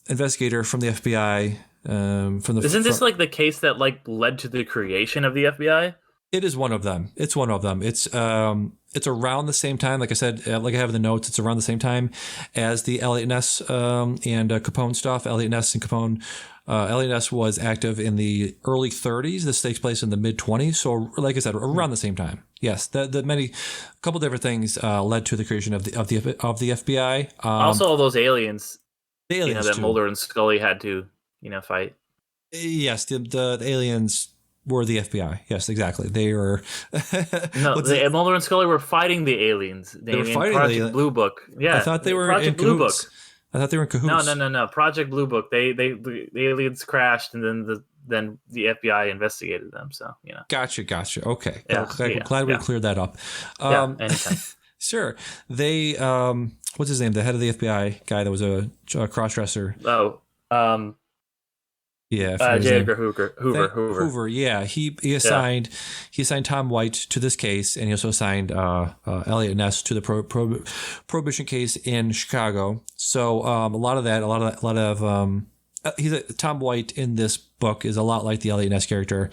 investigator from the FBI. Isn't this like the case that like led to the creation of the FBI? It is one of them. It's one of them. It's around the same time, like I said, like I have in the notes, it's around the same time as the Elliot Ness and Capone stuff. Elliot Ness and Capone. Elliot Ness was active in the early 30s. This takes place in the mid 20s. So, like I said, around the same time. Yes, a couple different things led to the creation of the FBI. Also, all those aliens. The aliens that too. Mulder and Scully had to, fight. Yes, the aliens were the FBI. Yes, exactly. They were. Mulder and Scully were fighting the aliens. They were fighting Project Blue Book. Yeah, I thought they were Project in Blue cahoots. Book. I thought they were in cahoots. No. Project Blue Book. The aliens crashed, and then the FBI investigated them. So Gotcha. Okay. Yeah, Glad we cleared that up. Anytime. Sure. They what's his name? The head of the FBI guy that was a cross-dresser. Yeah, J. Edgar Hoover. Yeah, he assigned Tom White to this case, and he also assigned Elliot Ness to the prohibition case in Chicago. So Tom White in this book is a lot like the Elliot Ness character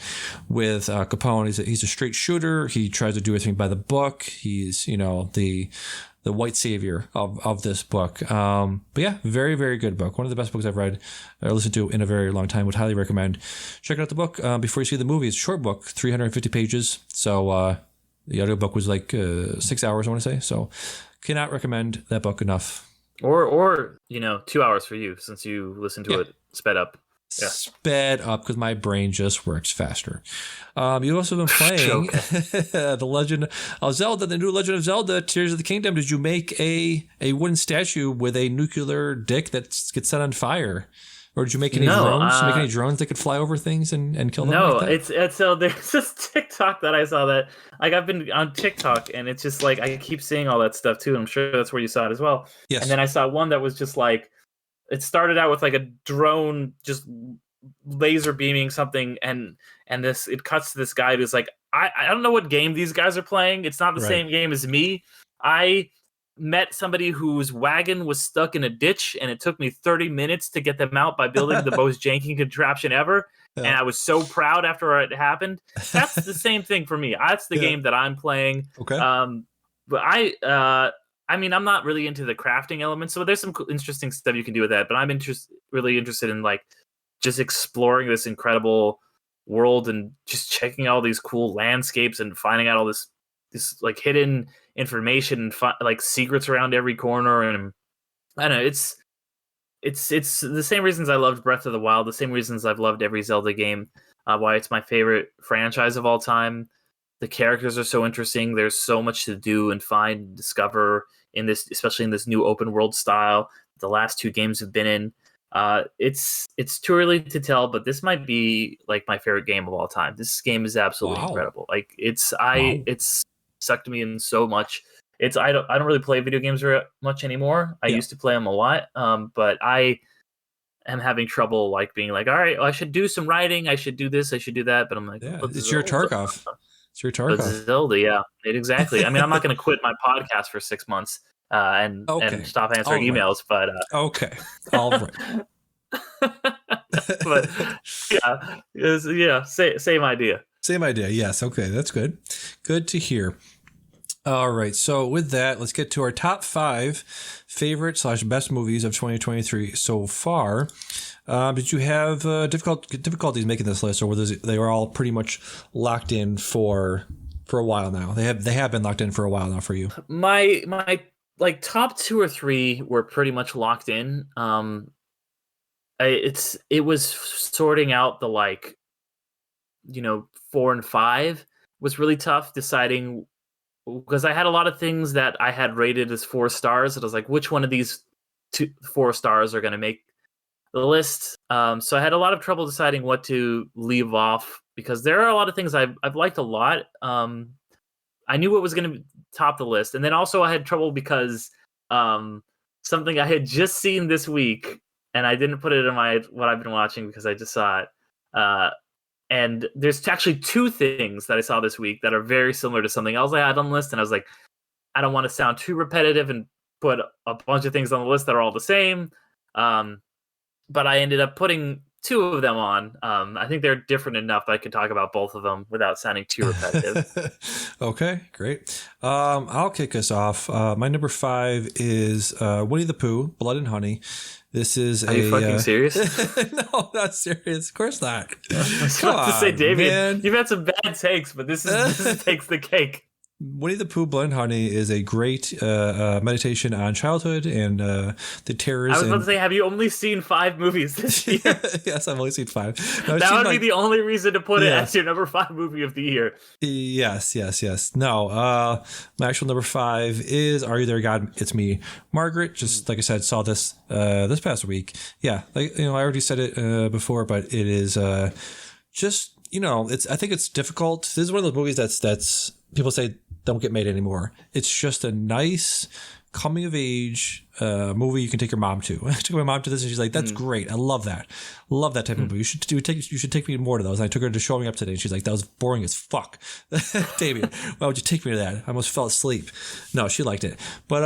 with Capone. He's a straight shooter. He tries to do everything by the book. He's the white savior of this book. But yeah, very, very good book. One of the best books I've read or listened to in a very long time. Would highly recommend checking out the book before you see the movie. It's a short book, 350 pages. So the audiobook was like 6 hours, I want to say. So cannot recommend that book enough. Or 2 hours for you, since you listen to it sped up. Yeah. Sped up because my brain just works faster. You've also been playing The Legend of Zelda, the new Legend of Zelda, Tears of the Kingdom. Did you make a wooden statue with a nuclear dick that gets set on fire? Or did you make any drones? Make any drones that could fly over things and kill them? No, like it's so there's this TikTok that I saw that I've been on TikTok, and it's just like I keep seeing all that stuff too. And I'm sure that's where you saw it as well. Yes. And then I saw one that was just like, it started out with like a drone just laser beaming something, and it cuts to this guy who's like, I don't know what game these guys are playing. It's not the same game as me. I met somebody whose wagon was stuck in a ditch, and it took me 30 minutes to get them out by building the most janky contraption ever. Yeah. And I was so proud after it happened. That's the same thing for me. That's the game that I'm playing. Okay. But I mean, I'm not really into the crafting elements, so there's some interesting stuff you can do with that. But I'm really interested in like just exploring this incredible world and just checking out all these cool landscapes and finding out all this like hidden information and like secrets around every corner. And I don't know, it's the same reasons I loved Breath of the Wild, the same reasons I've loved every Zelda game. Why it's my favorite franchise of all time. The characters are so interesting. There's so much to do and find and discover in this, especially in this new open world style. The last 2 games have been in. It's too early to tell, but this might be like my favorite game of all time. This game is absolutely incredible. Like it's sucked me in so much. I don't really play video games very much anymore. I used to play them a lot, but I am having trouble like being like, all right, well, I should do some writing. I should do this. I should do that. But I'm like, it's your Tarkov. It's your Tarkov. But Zelda, yeah, exactly. I mean, I'm not going to quit my podcast for 6 months and stop answering emails. But okay, all right. But same idea. Same idea. Yes. Okay, that's good. Good to hear. All right. So with that, let's get to our top 5 favorite / best movies of 2023 so far. Did you have difficulties making this list, or were they were all pretty much locked in for a while now? They have been locked in for a while now for you. My like top 2 or 3 were pretty much locked in. It was sorting out the 4 and 5 was really tough deciding, because I had a lot of things that I had rated as 4 stars. And I was like, which one of these 4 stars are going to make the list? So I had a lot of trouble deciding what to leave off, because there are a lot of things I've liked a lot. I knew what was going to top the list. And then also I had trouble because something I had just seen this week, and I didn't put it in what I've been watching because I just saw it. And there's actually 2 things that I saw this week that are very similar to something else I had on the list. And I was like, I don't want to sound too repetitive and put a bunch of things on the list that are all the same. But I ended up putting 2 of them on. I think they're different enough that I could talk about both of them without sounding too repetitive. Okay, great. I'll kick us off. My number 5 is Winnie the Pooh, Blood and Honey. This is Are you fucking serious? No, not serious. Of course not. I was about to say, Damian, you've had some bad takes, but this takes the cake. Winnie the Pooh, Blood and Honey is a great meditation on childhood and the terrors. I was about to say, have you only seen 5 movies this year? Yes, I've only seen 5. No, that would be the only reason to put it as your number 5 movie of the year. Yes. No, my actual number 5 is Are You There, God? It's Me, Margret. Just like I said, saw this this past week. Yeah, I already said it before, but it is just I think it's difficult. This is one of those movies that's people say don't get made anymore. It's just a nice coming of age movie you can take your mom to. I took my mom to this and she's like, that's great. I love that. Love that type of movie. You should take me more to those. And I took her to Show Me Up today and she's like, that was boring as fuck. Damian, why would you take me to that? I almost fell asleep. No, she liked it. But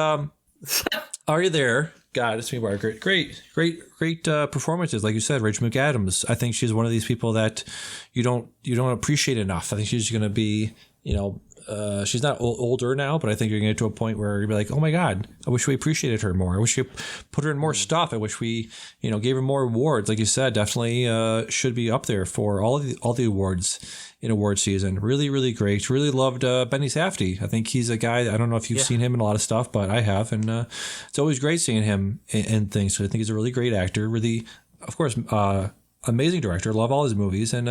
Are You There? God, it's me, Margaret. Great performances. Like you said, Rachel McAdams. I think she's one of these people that you don't appreciate enough. I think she's going to be, she's not older now, but I think you're going to get to a point where you'll be like, oh my God, I wish we appreciated her more. I wish we put her in more stuff. I wish we, gave her more awards. Like you said, definitely should be up there for all the awards in award season. Really, really great. Really loved Benny Safdie. I think he's a guy, I don't know if you've seen him in a lot of stuff, but I have. And it's always great seeing him in things. So I think he's a really great actor. Really, of course, amazing director. Love all his movies. And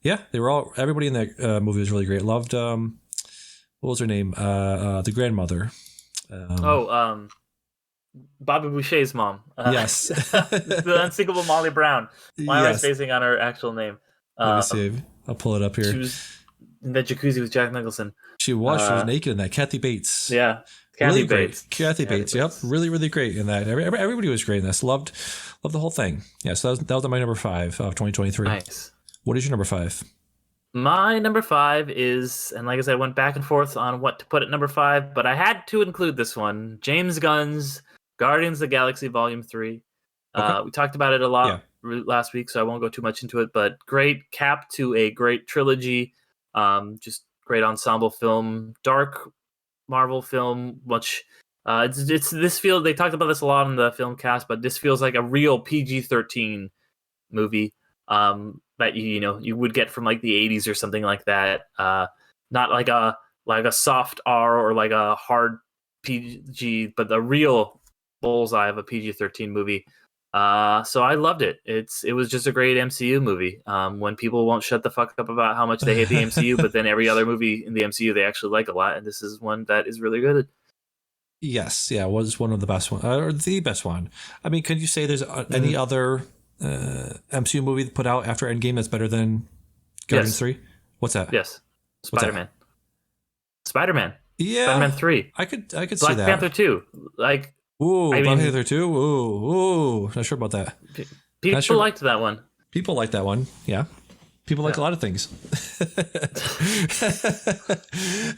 everybody in that movie was really great. Loved, what was her name? The grandmother. Bobby Boucher's mom. Yes. The unsinkable Molly Brown. Why am I spacing on her actual name? Let me see. I'll pull it up here. She was in the jacuzzi with Jack Nicholson. She was naked in that. Kathy Bates. Yeah. Kathy Bates. Kathy Bates. Yep. Really, really great in that. Everybody was great in this. Loved the whole thing. Yeah. So that was my number 5 of 2023. Nice. What is your number 5? My number 5 is, and like I said, I went back and forth on what to put at number 5, but I had to include this one. James Gunn's Guardians of the Galaxy Volume 3. Okay. We talked about it a lot last week, so I won't go too much into it, but great cap to a great trilogy. Just great ensemble film, dark Marvel film, which it's this feels, they talked about this a lot in the film cast, but this feels like a real PG-13 movie that you would get from like the 80s or something like that. Not like a soft R or like a hard PG, but the real bullseye of a PG-13 movie. So I loved it. It was just a great MCU movie. When people won't shut the fuck up about how much they hate the MCU, but then every other movie in the MCU they actually like a lot, and this is one that is really good. Yes, yeah, it was one of the best one, or the best one. I mean, could you say there's any other MCU movie put out after Endgame that's better than Guardians 3? What's that? Yes, Spider-Man. Spider-Man. Yeah, Spider-Man 3. I could see Black that. Panther 2. Like, Ooh, Black Panther 2. Ooh, not sure about that. People liked that one. People like that one. Yeah. People like a lot of things.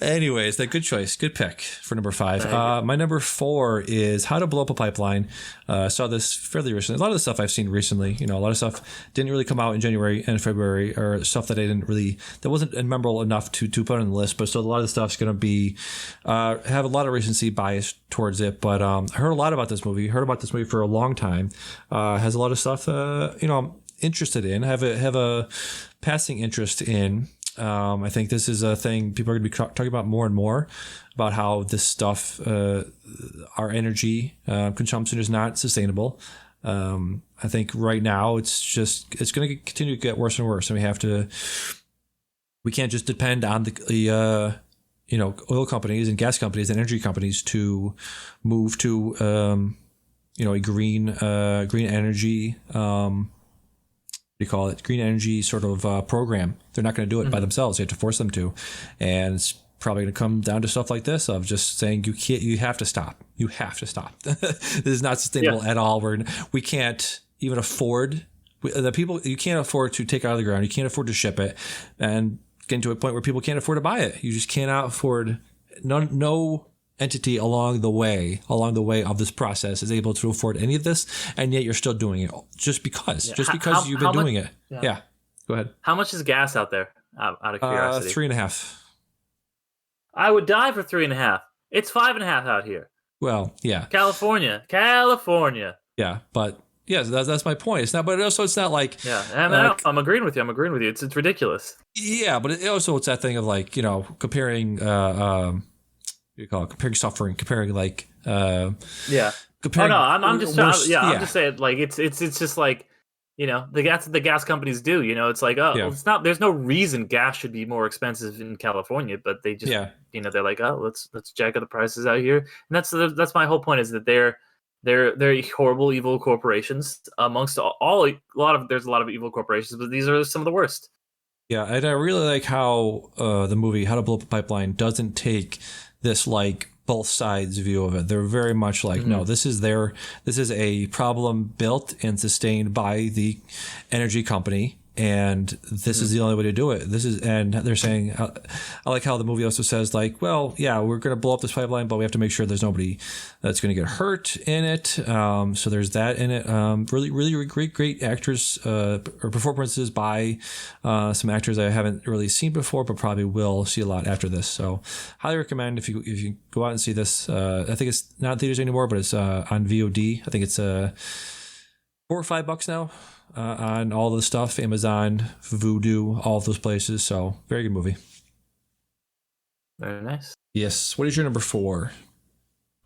Anyways, that good choice. Good pick for number 5. My number 4 is How to Blow Up a Pipeline. I saw this fairly recently. A lot of the stuff I've seen recently, a lot of stuff didn't really come out in January and February, or stuff that that wasn't memorable enough to put on the list. But so a lot of the stuff's going to be, have a lot of recency bias towards it. But I heard a lot about this movie. Heard about this movie for a long time. Has a lot of stuff, I'm interested in, have a passing interest in. I think this is a thing people are going to be talking about more and more, about how this stuff, our energy consumption is not sustainable. I think right now it's going to continue to get worse and worse, and we can't just depend on the oil companies and gas companies and energy companies to move to a green energy. We call it green energy sort of program. They're not going to do it by themselves. You have to force them to, and it's probably going to come down to stuff like this of just saying you have to stop. You have to stop. This is not sustainable at all. We can't even afford you can't afford to take it out of the ground. You can't afford to ship it, and getting to a point where people can't afford to buy it. You just cannot afford. No entity along the way of this process is able to afford any of this, and yet you're still doing it just because you've been doing it. Yeah, go ahead. How much is gas out there, out of curiosity? 3.5. I would die for 3.5. It's 5.5 out here. Well, yeah, California. Yeah, but yes, that's my point. It's not, but also it's not like I'm agreeing with you. It's ridiculous. Yeah, but it's that thing of like comparing comparing suffering, comparing like I'm just saying, like it's just like the gas companies do, it's like it's not, there's no reason gas should be more expensive in California, but they just they're like, let's jack up the prices out here, and that's my whole point, is that they're horrible, evil corporations amongst there's a lot of evil corporations, but these are some of the worst. Yeah, and I really like how the movie How to Blow Up a Pipeline doesn't take this like both sides view of it. They're very much like, no, this is a problem built and sustained by the energy company, and this is the only way to do it. And they're saying, I like how the movie also says, like, well, yeah, we're going to blow up this pipeline, but we have to make sure there's nobody that's going to get hurt in it. So there's that in it. Really, really great actors or performances by some actors I haven't really seen before, but probably will see a lot after this. So highly recommend if you go out and see this. I think it's not in theaters anymore, but it's on VOD. I think it's $4 or $5 now. On all the stuff, Amazon, Vudu, all of those places. So very good movie. Very nice. Yes. What is your number 4?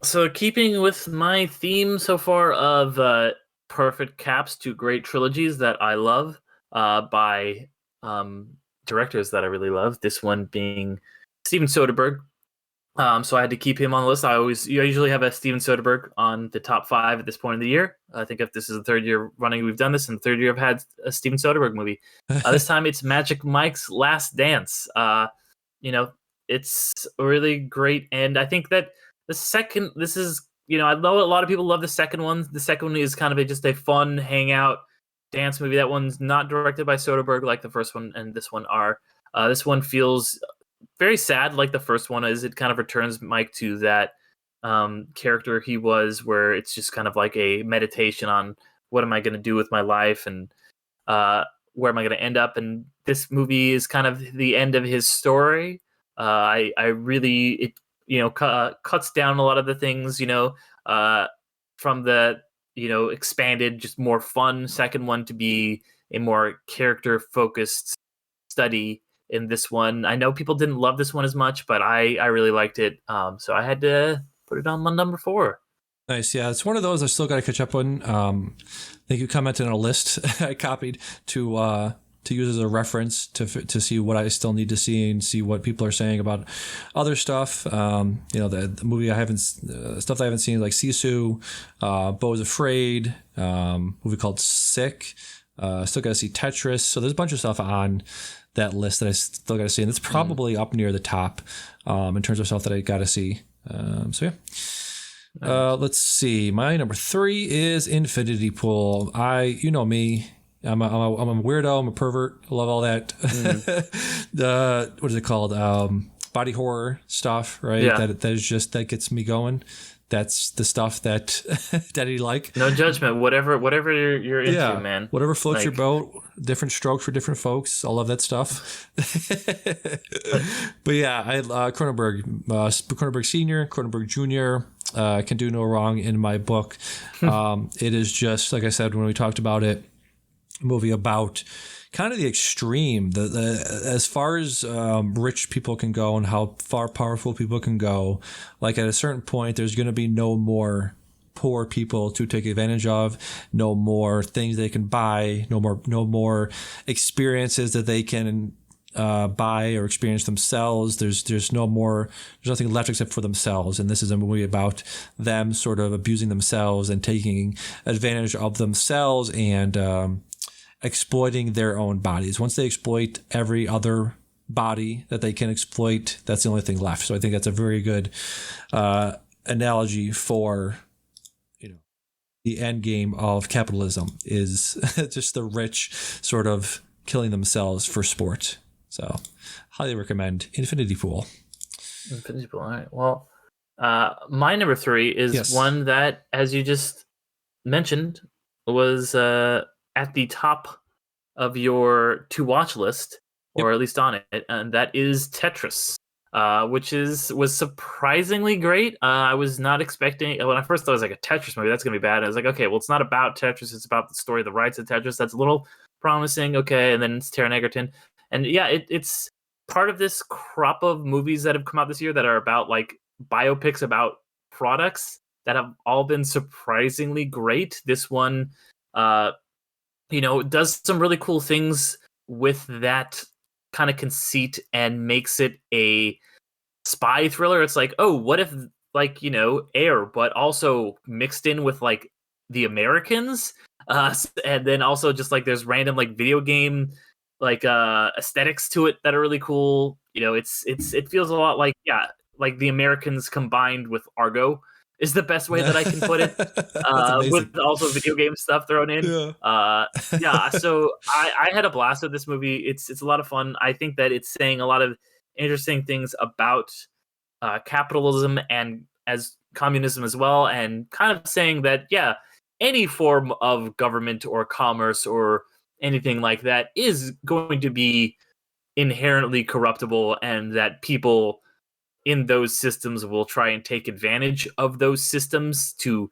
So keeping with my theme so far of perfect caps to great trilogies that I love by directors that I really love, this one being Steven Soderbergh. So I had to keep him on the list. I usually have a Steven Soderbergh on the top 5 at this point in the year. I think if this is the third year running we've done this, and the third year I've had a Steven Soderbergh movie. This time it's Magic Mike's Last Dance. It's really great, and I think that this is, I know a lot of people love the second one. The second one is kind of just a fun hangout dance movie. That one's not directed by Soderbergh like the first one and this one are. This one feels very sad like the first one is. It kind of returns Mike to that character he was, where it's just kind of like a meditation on what am I going to do with my life, and where am I going to end up. And this movie is kind of the end of his story. I really, cuts down a lot of the things, from the, expanded, just more fun second one to be a more character focused study in this one. I know people didn't love this one as much, but I really liked it. So I had to put it on my number 4. Nice. Yeah, it's one of those I still got to catch up on. I think you commented on a list I copied to use as a reference to see what I still need to see and see what people are saying about other stuff. The movie I haven't stuff I haven't seen, like Sisu, Beau's Afraid, movie called Sick. Still got to see Tetris. So there's a bunch of stuff on that list that I still got to see, and it's probably up near the top in terms of stuff that I got to see. So yeah. Let's see. My number 3 is Infinity Pool. You know me. I'm a weirdo. I'm a pervert. I love all that. What is it called? Body horror stuff, right? Yeah. That gets me going. That's the stuff that that you like. No judgment. Whatever you're into, man. Whatever floats your boat. Different strokes for different folks. I love that stuff. But yeah, I Cronenberg Senior, Cronenberg Junior. Can do no wrong in my book. It is just, like I said when we talked about it, a movie about kind of the extreme, the as far as rich people can go and how far powerful people can go. Like at a certain point, there's going to be no more poor people to take advantage of, no more things they can buy, no more experiences that they can buy or experience themselves. There's nothing left except for themselves, and this is a movie about them sort of abusing themselves and taking advantage of themselves and exploiting their own bodies. Once they exploit every other body that they can exploit, that's the only thing left. So I think that's a very good analogy for the end game of capitalism is just the rich sort of killing themselves for sport. So, highly recommend Infinity Pool. Infinity Pool. All right. Well, my number 3 is one that, as you just mentioned, was at the top of your to-watch list, or at least on it, and that is Tetris, which was surprisingly great. I was not expecting. When I first thought it was like a Tetris movie, that's gonna be bad. I was like, okay, well, it's not about Tetris. It's about the story, the rights of Tetris. That's a little promising. Okay, and then it's Taron Egerton. And yeah, it's part of this crop of movies that have come out this year that are about like biopics about products that have all been surprisingly great. This one, does some really cool things with that kind of conceit and makes it a spy thriller. It's like, oh, what if Air, but also mixed in with like the Americans, and then also just like there's random like video game like aesthetics to it that are really cool. It feels a lot like like the Americans combined with Argo is the best way that I can put it. With also video game stuff thrown in. So I had a blast with this movie. It's a lot of fun. I think that it's saying a lot of interesting things about capitalism and as communism as well, and kind of saying that any form of government or commerce or anything like that is going to be inherently corruptible, and that people in those systems will try and take advantage of those systems to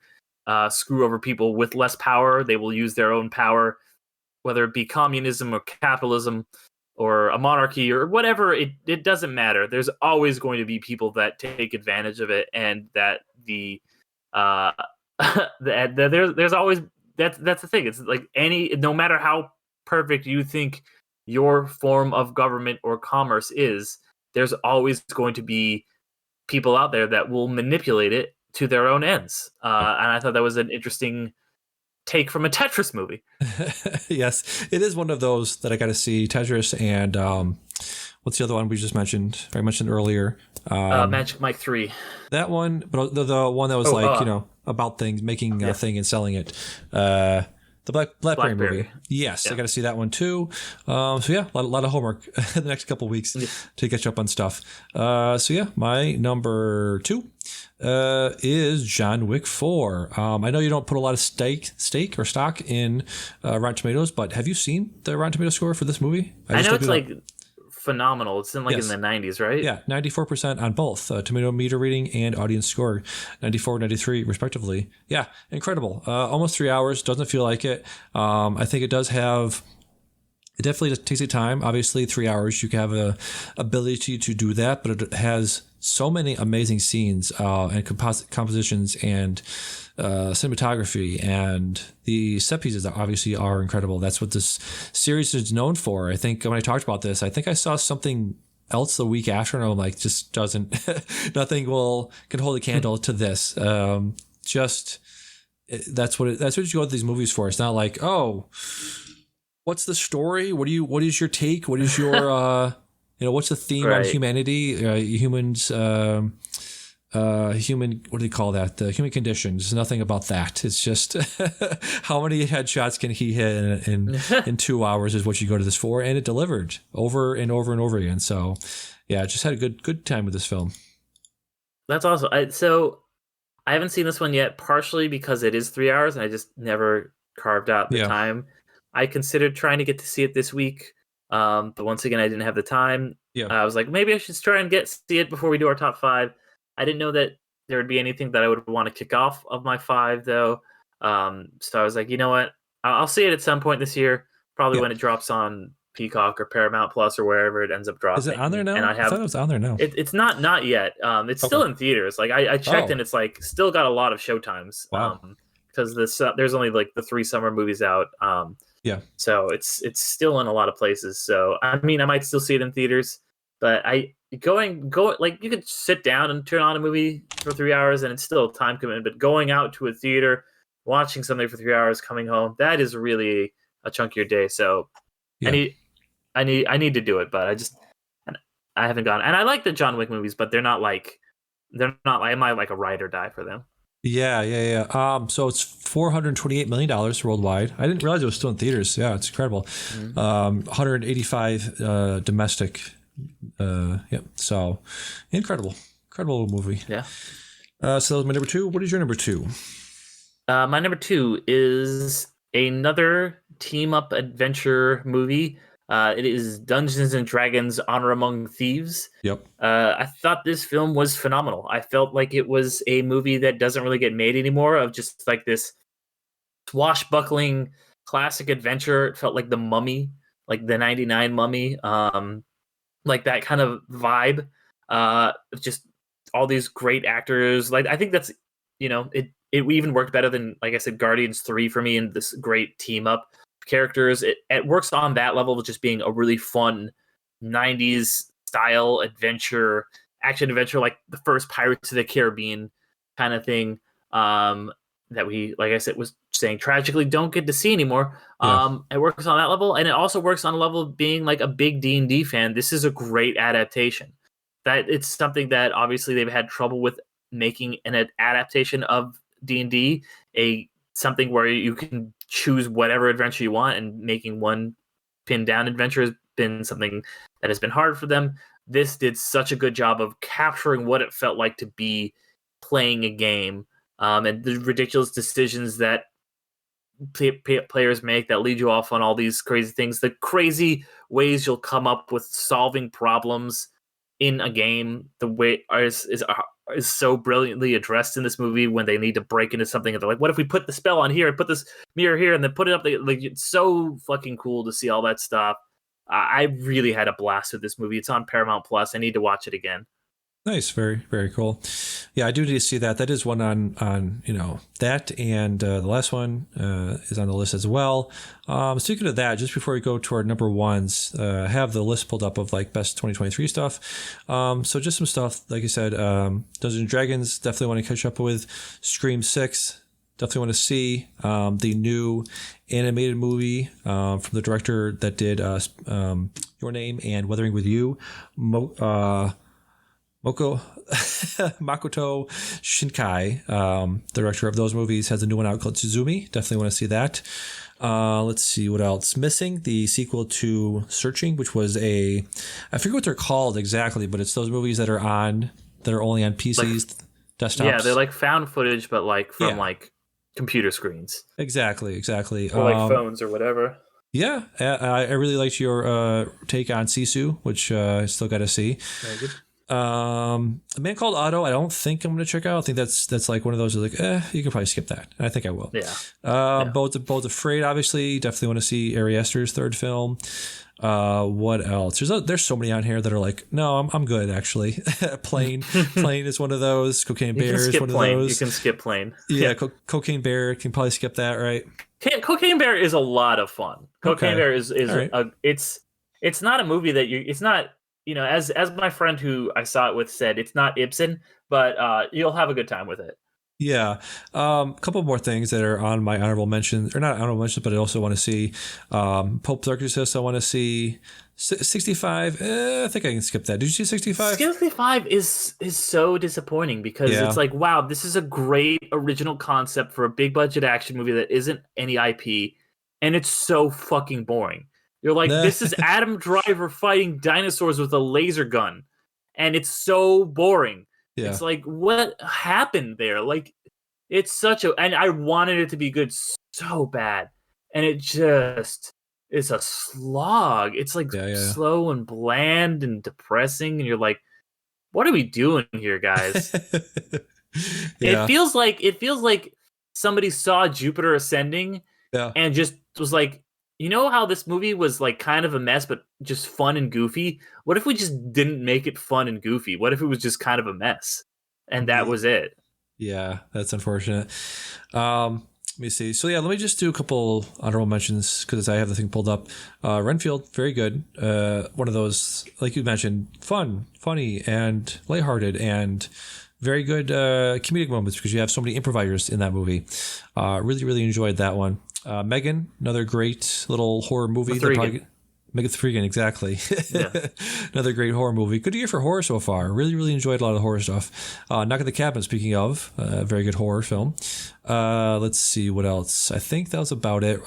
screw over people with less power. They will use their own power, whether it be communism or capitalism or a monarchy or whatever. It doesn't matter. There's always going to be people that take advantage of it, and that there's always that's the thing. It's like no matter how perfect you think your form of government or commerce is, there's always going to be people out there that will manipulate it to their own ends. And I thought that was an interesting take from a Tetris movie. Yes, it is one of those that I got to see. Tetris and what's the other one we just mentioned? I mentioned earlier. Magic Mike 3. That one, but the one that was about things, making a thing and selling it. The Blackberry movie. Yes, I got to see that one too. A lot of homework the next couple of weeks to catch up on stuff. My number 2 is John Wick 4. I know you don't put a lot of stake or stock in Rotten Tomatoes, but have you seen the Rotten Tomatoes score for this movie? I know it's like phenomenal. It's in in the 90s, right? Yeah, 94% on both tomato meter reading and audience score, 94, 93 respectively. Yeah, incredible. Almost 3 hours. Doesn't feel like it. I think it does have It definitely takes a time. Obviously, 3 hours, you can have a ability to do that, but it has so many amazing scenes and compositions and cinematography, and the set pieces obviously are incredible. That's what this series is known for. I think when I talked about this, I think I saw something else the week after, and I'm like, just doesn't, nothing can hold a candle to this. That's what you go to these movies for. It's not like, oh, what's the story? What is your take? What is your, what's the theme on humanity? Humans, human, what do they call that? The human condition. There's nothing about that. It's just how many headshots can he hit in 2 hours is what you go to this for. And it delivered over and over and over again. So yeah, I just had a good time with this film. That's awesome. I haven't seen this one yet, partially because it is 3 hours and I just never carved out the time. I considered trying to get to see it this week, but once again, I didn't have the time. Yeah. I was like, maybe I should try and see it before we do our top 5. I didn't know that there would be anything that I would want to kick off of my 5, though. So I was like, you know what? I'll see it at some point this year, probably when it drops on Peacock or Paramount Plus or wherever it ends up dropping. Is it on there now? And I thought it was on there now. It's not yet. It's still in theaters. Like I checked, and it's like still got a lot of showtimes. Wow. Because there's only like the 3 summer movies out. Yeah. So it's still in a lot of places. So I mean, I might still see it in theaters, but going like you could sit down and turn on a movie for 3 hours, and it's still a time commitment. But going out to a theater, watching something for 3 hours, coming home, that is really a chunk of your day. So I need to do it, but I haven't gone. And I like the John Wick movies, but they're not like am I like a ride or die for them? Yeah. So it's $428 million worldwide. I didn't realize it was still in theaters. Yeah, it's incredible. Mm-hmm. 185 domestic. So incredible movie. Yeah. So my number 2. What is your number 2? My number 2 is another team up adventure movie. It is Dungeons and Dragons: Honor Among Thieves. Yep. I thought this film was phenomenal. I felt like it was a movie that doesn't really get made anymore, of just like this swashbuckling classic adventure. It felt like The Mummy, like the 99 Mummy, like that kind of vibe. Just all these great actors. Like I think that's, it even worked better than, like I said, Guardians 3 for me, and this great team up characters. It works on that level of just being a really fun 90s style action adventure, like the first Pirates of the Caribbean kind of thing, that we, like I said, was saying, tragically don't get to see anymore. It works on that level, and it also works on a level of being like a big D&D fan. This is a great adaptation. That it's something that obviously they've had trouble with, making an adaptation of D&D, something where you can choose whatever adventure you want, and making one pinned down adventure has been something that has been hard for them. This did such a good job of capturing what it felt like to be playing a game, and the ridiculous decisions that players make that lead you off on all these crazy things, the crazy ways you'll come up with solving problems in a game. The way is so brilliantly addressed in this movie when they need to break into something, and they're like, what if we put the spell on here and put this mirror here and then put it up? Like, it's so fucking cool to see all that stuff. I really had a blast with this movie. It's on Paramount Plus. I need to watch it again. Nice. Very, very cool. Yeah, I do need to see that. That is one on that, and the last one is on the list as well. Speaking of that, just before we go to our number ones, I have the list pulled up of like best 2023 stuff. So just some stuff, like I said, Dungeons and Dragons, definitely want to catch up with. Scream 6, definitely want to see. The new animated movie from the director that did Your Name and Weathering with You, Makoto Shinkai, the director of those movies, has a new one out called Tsuzumi. Definitely want to see that. Let's see what else. Missing, the sequel to Searching, which was I forget what they're called exactly, but it's those movies that are only on PCs, desktops. Yeah, they're like found footage, but like from like computer screens. Exactly. Or like phones or whatever. Yeah, I really liked your take on Sisu, which I still got to see. Very good. A Man Called Otto, I don't think I'm going to check out. I think that's like one of those like, you can probably skip that. I think I will. Yeah. Both Afraid, obviously. Definitely want to see Ari Aster's third film. What else? There's so many on here that are like, no, I'm good actually. Plane is one of those. Cocaine Bear is one of those. You can skip Plane. Yeah, Cocaine Bear, can probably skip that, right? Cocaine Bear is a lot of fun. Cocaine Bear is right. It's not a movie that it's not, as my friend who I saw it with said, it's not Ibsen, but you'll have a good time with it. Yeah. A couple more things that are on my honorable mentions, or not honorable mentions, but I also want to see. Pope's Exorcist, I want to see. 65, I think I can skip that. Did you see 65? 65 is so disappointing because it's like, wow, this is a great original concept for a big budget action movie that isn't any IP, and it's so fucking boring. You're like, this is Adam Driver fighting dinosaurs with a laser gun, and it's so boring. Yeah. It's like, what happened there? Like, it's and I wanted it to be good so bad, and it just is a slog. It's like slow and bland and depressing, and you're like, what are we doing here, guys? It feels like somebody saw Jupiter Ascending and just was like, you know how this movie was like kind of a mess, but just fun and goofy? What if we just didn't make it fun and goofy? What if it was just kind of a mess? And that was it. Yeah, that's unfortunate. Let me see. So let me just do a couple honorable mentions because I have the thing pulled up. Renfield, very good. One of those, like you mentioned, funny, and lighthearted, and very good comedic moments because you have so many improvisers in that movie. Really, really enjoyed that one. Megan, another great little horror movie. Megan Threegan, exactly. Yeah. Another great horror movie. Good year for horror so far. Really, really enjoyed a lot of the horror stuff. Knock at the Cabin, speaking of, very good horror film. Let's see what else. I think that was about it.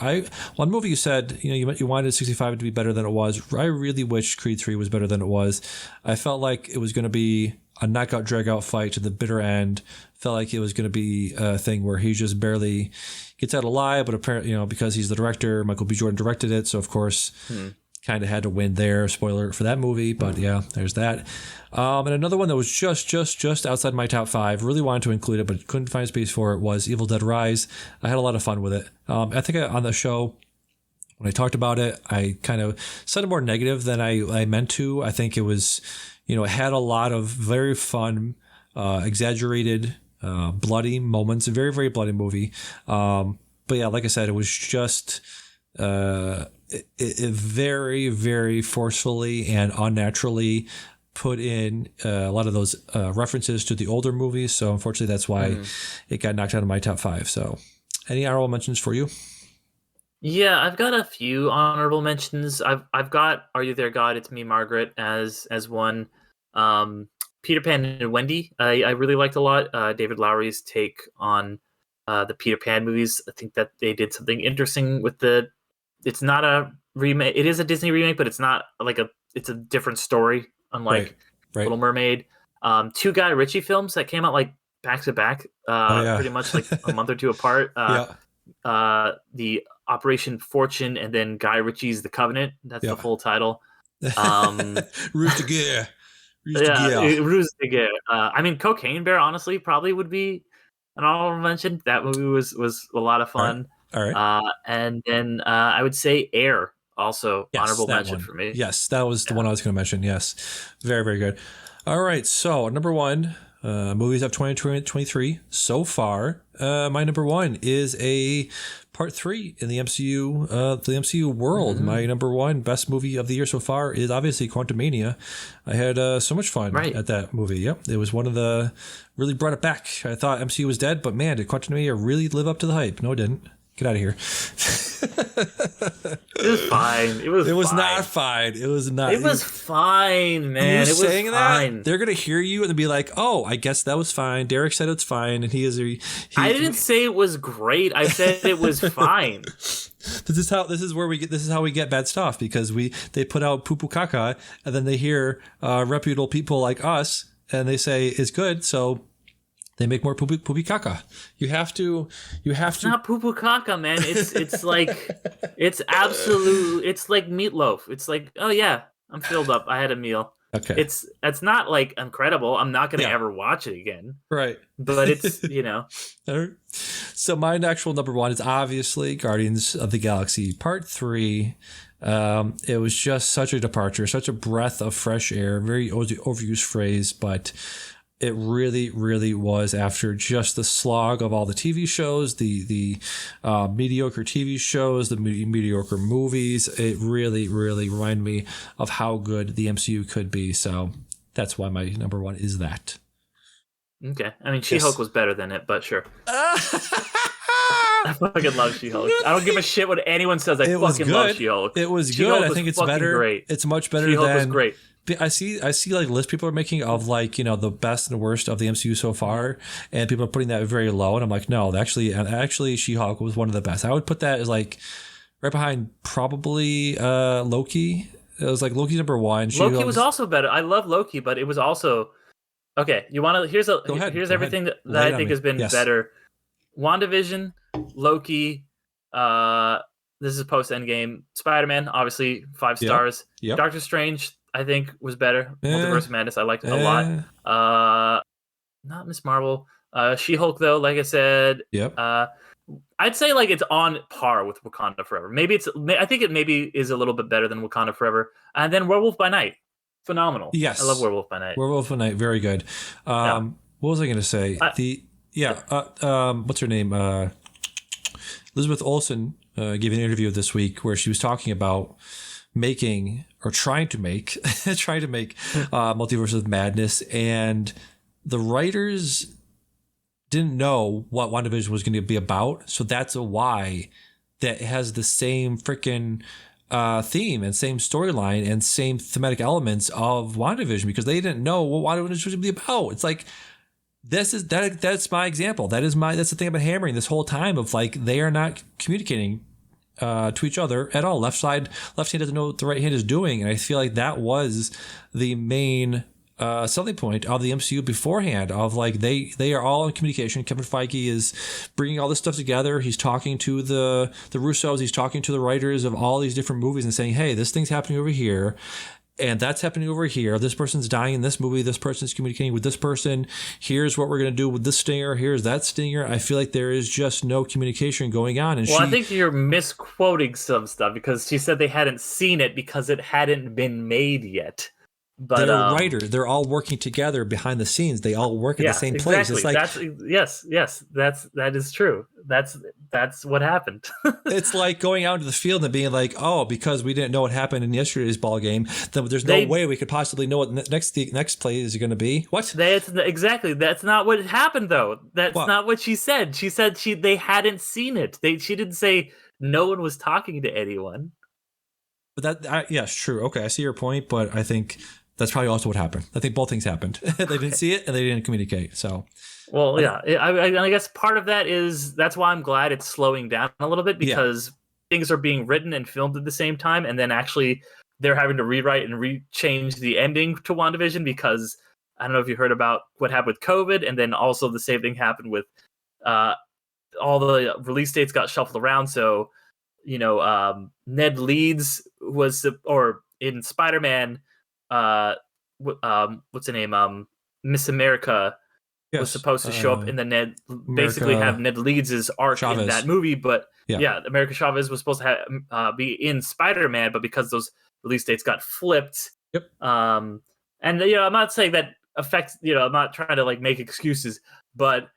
One movie you said, you wanted 65 to be better than it was. I really wish Creed 3 was better than it was. I felt like it was going to be a knockout, drag-out fight to the bitter end. Felt like it was going to be a thing where he just barely gets out alive, but apparently, because he's the director, Michael B. Jordan directed it, so of course, kind of had to win there. Spoiler for that movie, but there's that. And another one that was just outside my top 5. Really wanted to include it, but couldn't find space for it. Was Evil Dead Rise. I had a lot of fun with it. I think on the show, when I talked about it, I kind of said it more negative than I meant to. I think it was, it had a lot of very fun, exaggerated, bloody moments. A very, very bloody movie. But like I said, it was just it very, very forcefully and unnaturally put in a lot of those references to the older movies. So unfortunately, that's why it got knocked out of my top 5. So any honorable mentions for you? Yeah, I've got a few honorable mentions. I've got Are You There, God? It's Me, Margaret as one. Peter Pan and Wendy, I really liked a lot. David Lowery's take on the Peter Pan movies. I think that they did something interesting with it's not a remake. It is a Disney remake, but it's not it's a different story, unlike Little Mermaid. 2 Guy Ritchie films that came out like back to back, pretty much like a month or two apart. The Operation Fortune and then Guy Ritchie's The Covenant. That's the full title. Ruse de Guerre. Ruse de Guerre. I mean, Cocaine Bear, honestly, probably would be an honorable mention. That movie was a lot of fun. All right. And then I would say Air, also honorable mention for me. Yes, that was the one I was going to mention. Yes, very, very good. All right, so number 1, movies of 2023 so far. My number 1 is a part 3 in the MCU world. My number 1 best movie of the year so far is obviously Quantumania. I had so much fun at that movie. Yep, it was one of the really brought it back. I thought MCU was dead, but man, did Quantumania really live up to the hype? No, it didn't. Get out of here. It was fine. It was not fine. It was not. It was fine, man. You're it was saying fine. That? They're going to hear you and be like, oh, I guess that was fine. Derek said it's fine. And I didn't say it was great. I said it was fine. This is how we get bad stuff because they put out poo poo caca and then they hear reputable people like us and they say it's good. So they make more poopy caca. You have to. It's not poo poo caca, man. It's like it's absolute. It's like meatloaf. It's like, oh yeah, I'm filled up. I had a meal. Okay. It's not like incredible. I'm not going to Yeah. ever watch it again. Right. But it's, you know. So my actual number one is obviously Guardians of the Galaxy Part 3. It was just such a departure, such a breath of fresh air, very overused phrase, but it really, really was, after just the slog of all the TV shows, the mediocre TV shows, the mediocre movies. It really, really reminded me of how good the MCU could be. So that's why my number one is that. Okay. I mean, She-Hulk was better than it, but sure. I fucking love She-Hulk. I don't give a shit what anyone says. I fucking love She-Hulk. It was good. I think it's better. Great. It's much better She-Hulk than... was great. I see like lists people are making of like, the best and worst of the MCU so far, and people are putting that very low, and I'm like, no, actually She-Hulk was one of the best. I would put that as like right behind probably Loki. It was like Loki's number one. Loki was also better. I love Loki, but it was also okay. You want to? Here's everything that I think has been better. WandaVision, Loki. This is post Endgame. Spider-Man, obviously 5 stars. Yep. Doctor Strange, I think, was better. Multiverse of Madness, I liked it a lot. Not Miss Marvel. She-Hulk, though, like I said. Yep. I'd say like it's on par with Wakanda Forever. I think it maybe is a little bit better than Wakanda Forever. And then Werewolf by Night, phenomenal. Yes, I love Werewolf by Night. Werewolf by Night, very good. What was I going to say? What's her name? Elizabeth Olsen gave an interview this week where she was talking about making or trying to make Multiverse of Madness, and the writers didn't know what WandaVision was going to be about, so that's why that has the same freaking theme and same storyline and same thematic elements of WandaVision, because they didn't know what WandaVision was going to be about. It's like, that's my example. That's the thing I've been hammering this whole time, of like, they are not communicating to each other at all. Left hand doesn't know what the right hand is doing, and I feel like that was the main selling point of the MCU beforehand, of like they are all in communication. Kevin Feige is bringing all this stuff together. He's talking to the Russos. He's talking to the writers of all these different movies and saying, hey, this thing's happening over here, and that's happening over here. This person's dying in this movie. This person's communicating with this person. Here's what we're going to do with this stinger. Here's that stinger. I feel like there is just no communication going on. And I think you're misquoting some stuff, because she said they hadn't seen it because it hadn't been made yet. But they're writers. They're all working together behind the scenes. They all work at the same place. It's like, that is true. That's what happened. It's like going out into the field and being like, oh, because we didn't know what happened in yesterday's ball game, then there's no way we could possibly know what the next play is going to be. What? Exactly. That's not what happened, though. That's not what she said. She said they hadn't seen it. She didn't say no one was talking to anyone. But yes, true. Okay, I see your point, but I think that's probably also what happened. I think both things happened. They didn't see it and they didn't communicate. So, well, yeah, I guess part of that is that's why I'm glad it's slowing down a little bit, because things are being written and filmed at the same time, and then actually they're having to rewrite and change the ending to WandaVision, because I don't know if you heard about what happened with COVID, and then also the same thing happened with all the release dates got shuffled around. So, Ned Leeds or in Spider-Man. What's the name? Miss America was supposed to show up in the basically have Ned Leeds' arc in that movie, but America Chavez was supposed to be in Spider-Man, but because those release dates got flipped, and I'm not saying that affects, I'm not trying to like make excuses, but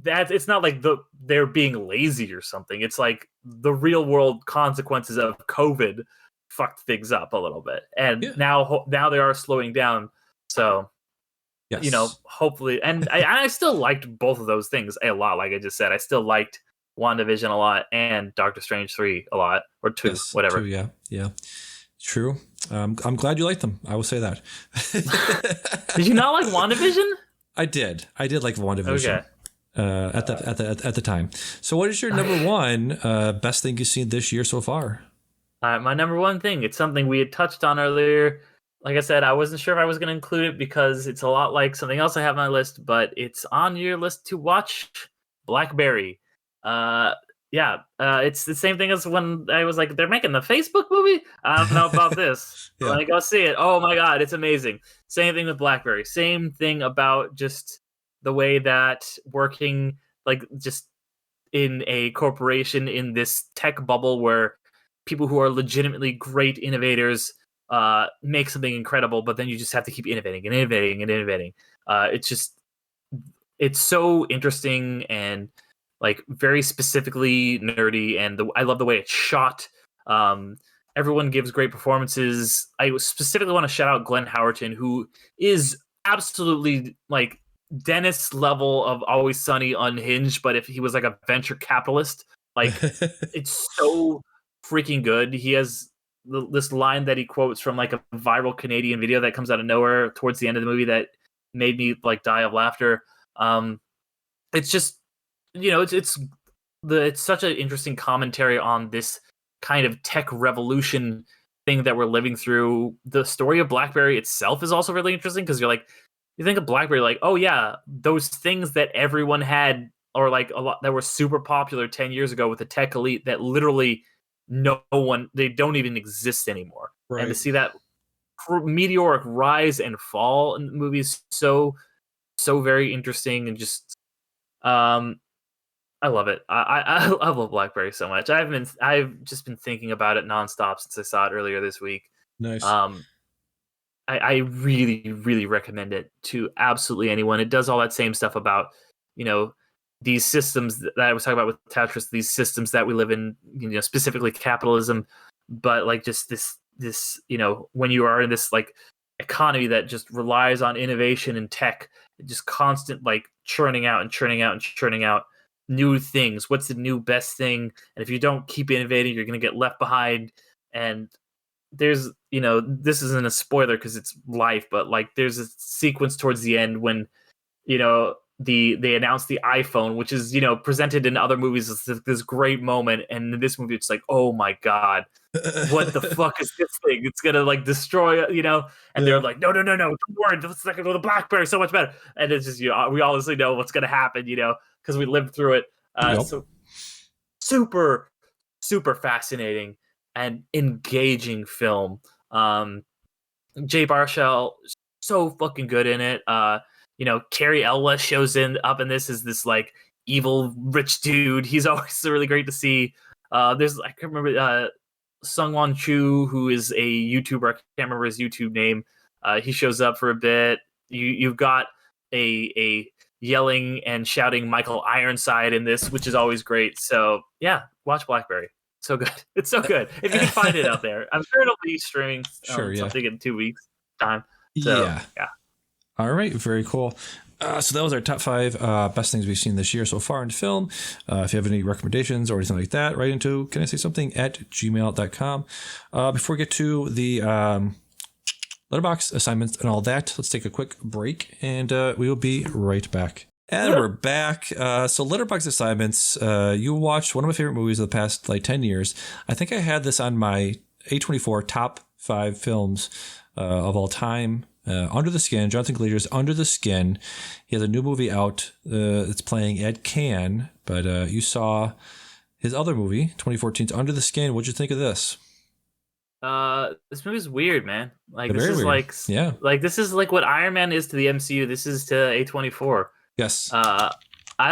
that it's not like they're being lazy or something. It's like the real world consequences of COVID fucked things up a little bit, and now they are slowing down. So, hopefully, and I still liked both of those things a lot. Like I just said, I still liked WandaVision a lot and Doctor Strange 3 a lot, or 2, whatever. 2, yeah, true. I'm glad you liked them. I will say that. Did you not like WandaVision? I did like WandaVision. Okay. At the time. So, what is your number one best thing you've seen this year so far? My number one thing, it's something we had touched on earlier. Like I said, I wasn't sure if I was going to include it because it's a lot like something else I have on my list, but it's on your list to watch. Blackberry. it's the same thing as when I was like, they're making the Facebook movie. I don't know about this. Yeah. Let me go see it. Oh my god, it's amazing. Same thing with BlackBerry. Same thing about just the way that working like just in a corporation in this tech bubble where people who are legitimately great innovators make something incredible, but then you just have to keep innovating and innovating and innovating. It's so interesting and like very specifically nerdy, and I love the way it's shot. Everyone gives great performances. I specifically want to shout out Glenn Howerton, who is absolutely like Dennis level of Always Sunny unhinged, but if he was like a venture capitalist, like it's so freaking good. He has this line that he quotes from like a viral Canadian video that comes out of nowhere towards the end of the movie that made me like die of laughter. It's just, it's such an interesting commentary on this kind of tech revolution thing that we're living through. The story of BlackBerry itself is also really interesting because you think of BlackBerry like, oh yeah, those things that everyone had or like a lot that were super popular 10 years ago with the tech elite that literally they don't even exist anymore. Right. And to see that meteoric rise and fall in the movie is so very interesting, and just I love it. I love BlackBerry so much. I've just been thinking about it nonstop since I saw it earlier this week. Nice. I really, really recommend it to absolutely anyone. It does all that same stuff about, these systems that I was talking about with Tetris, these systems that we live in, specifically capitalism, but like just this, when you are in this like economy that just relies on innovation and tech, just constant like churning out new things. What's the new best thing? And if you don't keep innovating, you're going to get left behind. And there's, this isn't a spoiler because it's life, but like there's a sequence towards the end when, they announced the iPhone, which is, presented in other movies as this great moment. And in this movie, it's like, oh my God, what the fuck is this thing? It's going to like destroy, and they're like, no, don't worry. Let's go to the BlackBerry, so much better. And it's just, we obviously know what's going to happen, because we lived through it. So super, super fascinating and engaging film. Jay Baruchel, so fucking good in it. Carrie Elwes shows up in this as this like evil rich dude. He's always really great to see. I can't remember Sungwon Chu, who is a YouTuber. I can't remember his YouTube name. He shows up for a bit. You've got a yelling and shouting Michael Ironside in this, which is always great. So yeah, watch BlackBerry. So good. It's so good. If you can find it out there, I'm sure it'll be streaming something in 2 weeks time. So, yeah. All right, very cool. So that was our top 5 best things we've seen this year so far in film. If you have any recommendations or anything like that, write into can I say something at gmail.com. Before we get to the Letterboxd assignments and all that, let's take a quick break, and we will be right back. And we're back. So Letterboxd assignments, you watched one of my favorite movies of the past 10 years. I think I had this on my A24 top 5 films of all time. Under the Skin, Jonathan Glaser's Under the Skin. He has a new movie out that's playing at Cannes, but you saw his other movie, 2014's Under the Skin. What'd you think of this? This movie's weird, man. Like this is weird. like this is like what Iron Man is to the MCU. This is to A24. Yes. I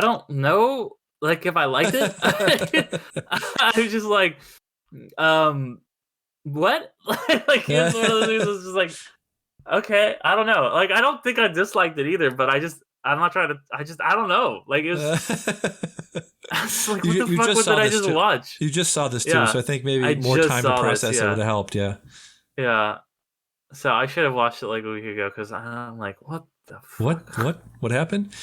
don't know, like if I liked it. I was just like, what? Like it's one of those things that's just like. Okay, I don't know. Like, I don't think I disliked it either, but I don't know. Like, it was. I was like, what the fuck did I just watch? You just saw this too, so I think maybe more time to process it would have helped. Yeah. Yeah. So I should have watched it like a week ago because I'm like, what the fuck? What happened?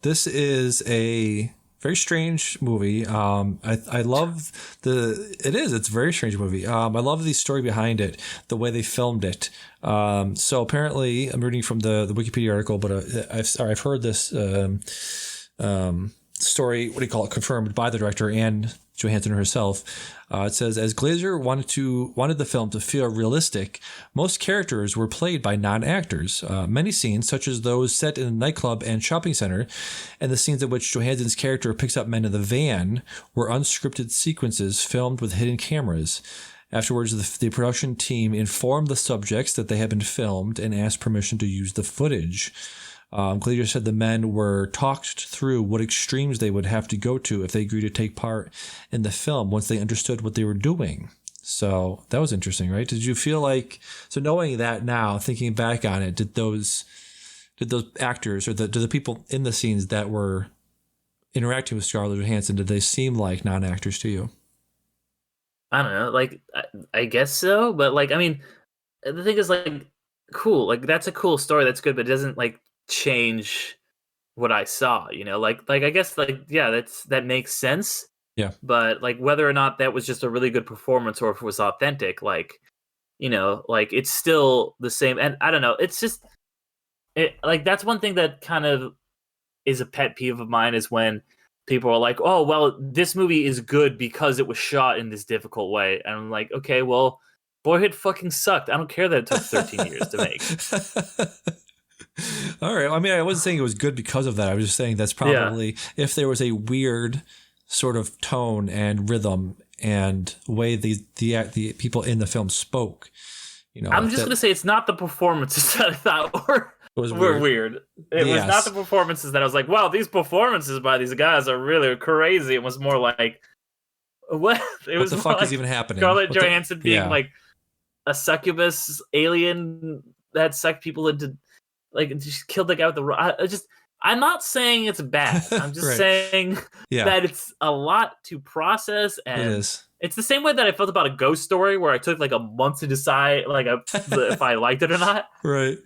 This is a very strange movie. I love it's a very strange movie. I love the story behind it, the way they filmed it. So apparently, I'm reading from the Wikipedia article, but I've heard this story, what do you call it, confirmed by the director and Johansson herself. It says, as Glazer wanted the film to feel realistic, most characters were played by non-actors. Many scenes, such as those set in a nightclub and shopping center, and the scenes in which Johansson's character picks up men in the van, were unscripted sequences filmed with hidden cameras. Afterwards, the production team informed the subjects that they had been filmed and asked permission to use the footage. Glazer said the men were talked through what extremes they would have to go to if they agreed to take part in the film once they understood what they were doing. So that was interesting, right? Did you feel like, so knowing that now, thinking back on it, did those actors or the people in the scenes that were interacting with Scarlett Johansson, did they seem like non-actors to you? I don't know, like I guess so, but like I mean, the thing is like cool, like that's a cool story, that's good, but it doesn't like change what I saw, you know, like I guess like yeah, that makes sense. Yeah. But like whether or not that was just a really good performance or if it was authentic, like you know, like it's still the same. And I don't know, it's just like that's one thing that kind of is a pet peeve of mine is when people are like, "Oh, well, this movie is good because it was shot in this difficult way," and I'm like, "Okay, well, Boyhood fucking sucked. I don't care that it took 13 years to make." All right. I mean, I wasn't saying it was good because of that. I was just saying that's probably if there was a weird sort of tone and rhythm and way the people in the film spoke. You know, I'm just gonna say it's not the performances that I thought were weird. It was not the performances that I was like, wow, these performances by these guys are really crazy. It was more like, what? What the fuck is even happening? Scarlett Johansson being like a succubus alien that sucked people into, like, just killed the guy with the. I'm not saying it's bad. I'm just saying that it's a lot to process, and it is. It's the same way that I felt about a Ghost Story, where I took like a month to decide like if I liked it or not. Right.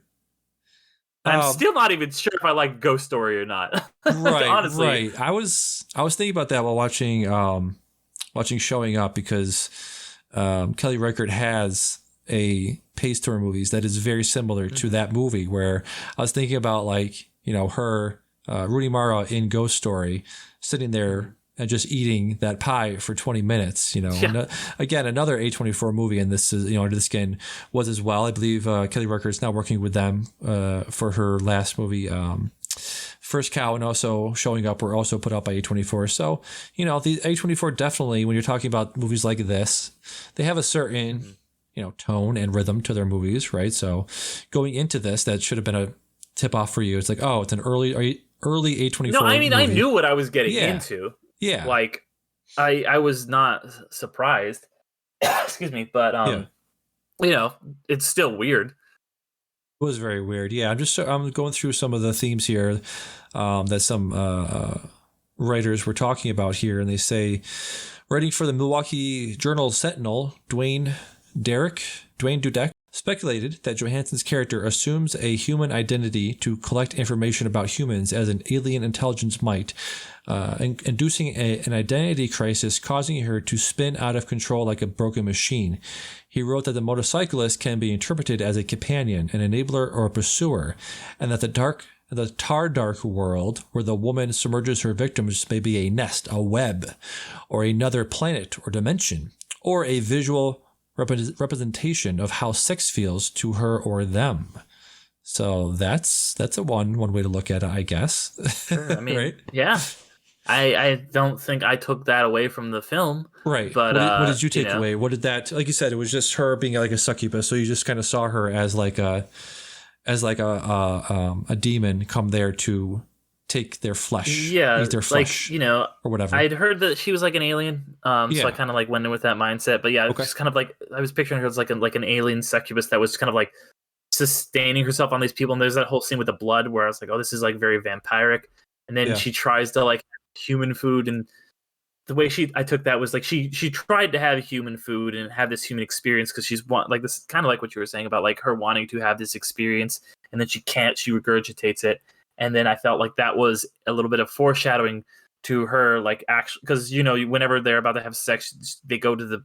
I'm still not even sure if I like Ghost Story or not. Right. Honestly. Right. I was thinking about that while watching Showing Up, because Kelly Reichardt has a pace to her movies that is very similar to that movie, where I was thinking about like, you know, her Rooney Mara in Ghost Story sitting there and just eating that pie for 20 minutes, you know. Yeah. Again, another A24 movie, and this is, you know, Under the Skin was as well. I believe Kelly Reichardt is now working with them for her last movie, First Cow, and also Showing Up were also put out by A24. So, you know, the A24 definitely, when you're talking about movies like this, they have a certain, you know, tone and rhythm to their movies, right? So going into this, that should have been a tip off for you. It's like, oh, it's an early A24 No, I mean, movie. I knew what I was getting into. Yeah. Like, I was not surprised. Excuse me, but you know, it's still weird. It was very weird. Yeah, I'm going through some of the themes here that some writers were talking about here, and they say, writing for the Milwaukee Journal Sentinel, Dwayne Dudek speculated that Johansson's character assumes a human identity to collect information about humans as an alien intelligence might, inducing an identity crisis, causing her to spin out of control like a broken machine. He wrote that the motorcyclist can be interpreted as a companion, an enabler, or a pursuer, and that the dark world where the woman submerges her victims may be a nest, a web, or another planet or dimension, or a visual representation of how sex feels to her or them. So that's a one way to look at it, I guess. Sure, I mean, right? Yeah. I don't think I took that away from the film. Right. But what did you take away? What did that, like you said, it was just her being like a succubus. So you just kind of saw her as like a demon come there to take their flesh. Yeah. Eat their flesh. Like, you know, or whatever. I'd heard that she was like an alien. So I kind of like went in with that mindset. But yeah, it was just kind of like, I was picturing her as like an alien succubus that was kind of like sustaining herself on these people. And there's that whole scene with the blood where I was like, oh, this is like very vampiric. And then she tries to like human food, and the way I took that was like she tried to have human food and have this human experience because she's like this, kind of like what you were saying about like her wanting to have this experience, and then she regurgitates it. And then I felt like that was a little bit of foreshadowing to her, like actually, because you know whenever they're about to have sex, they go to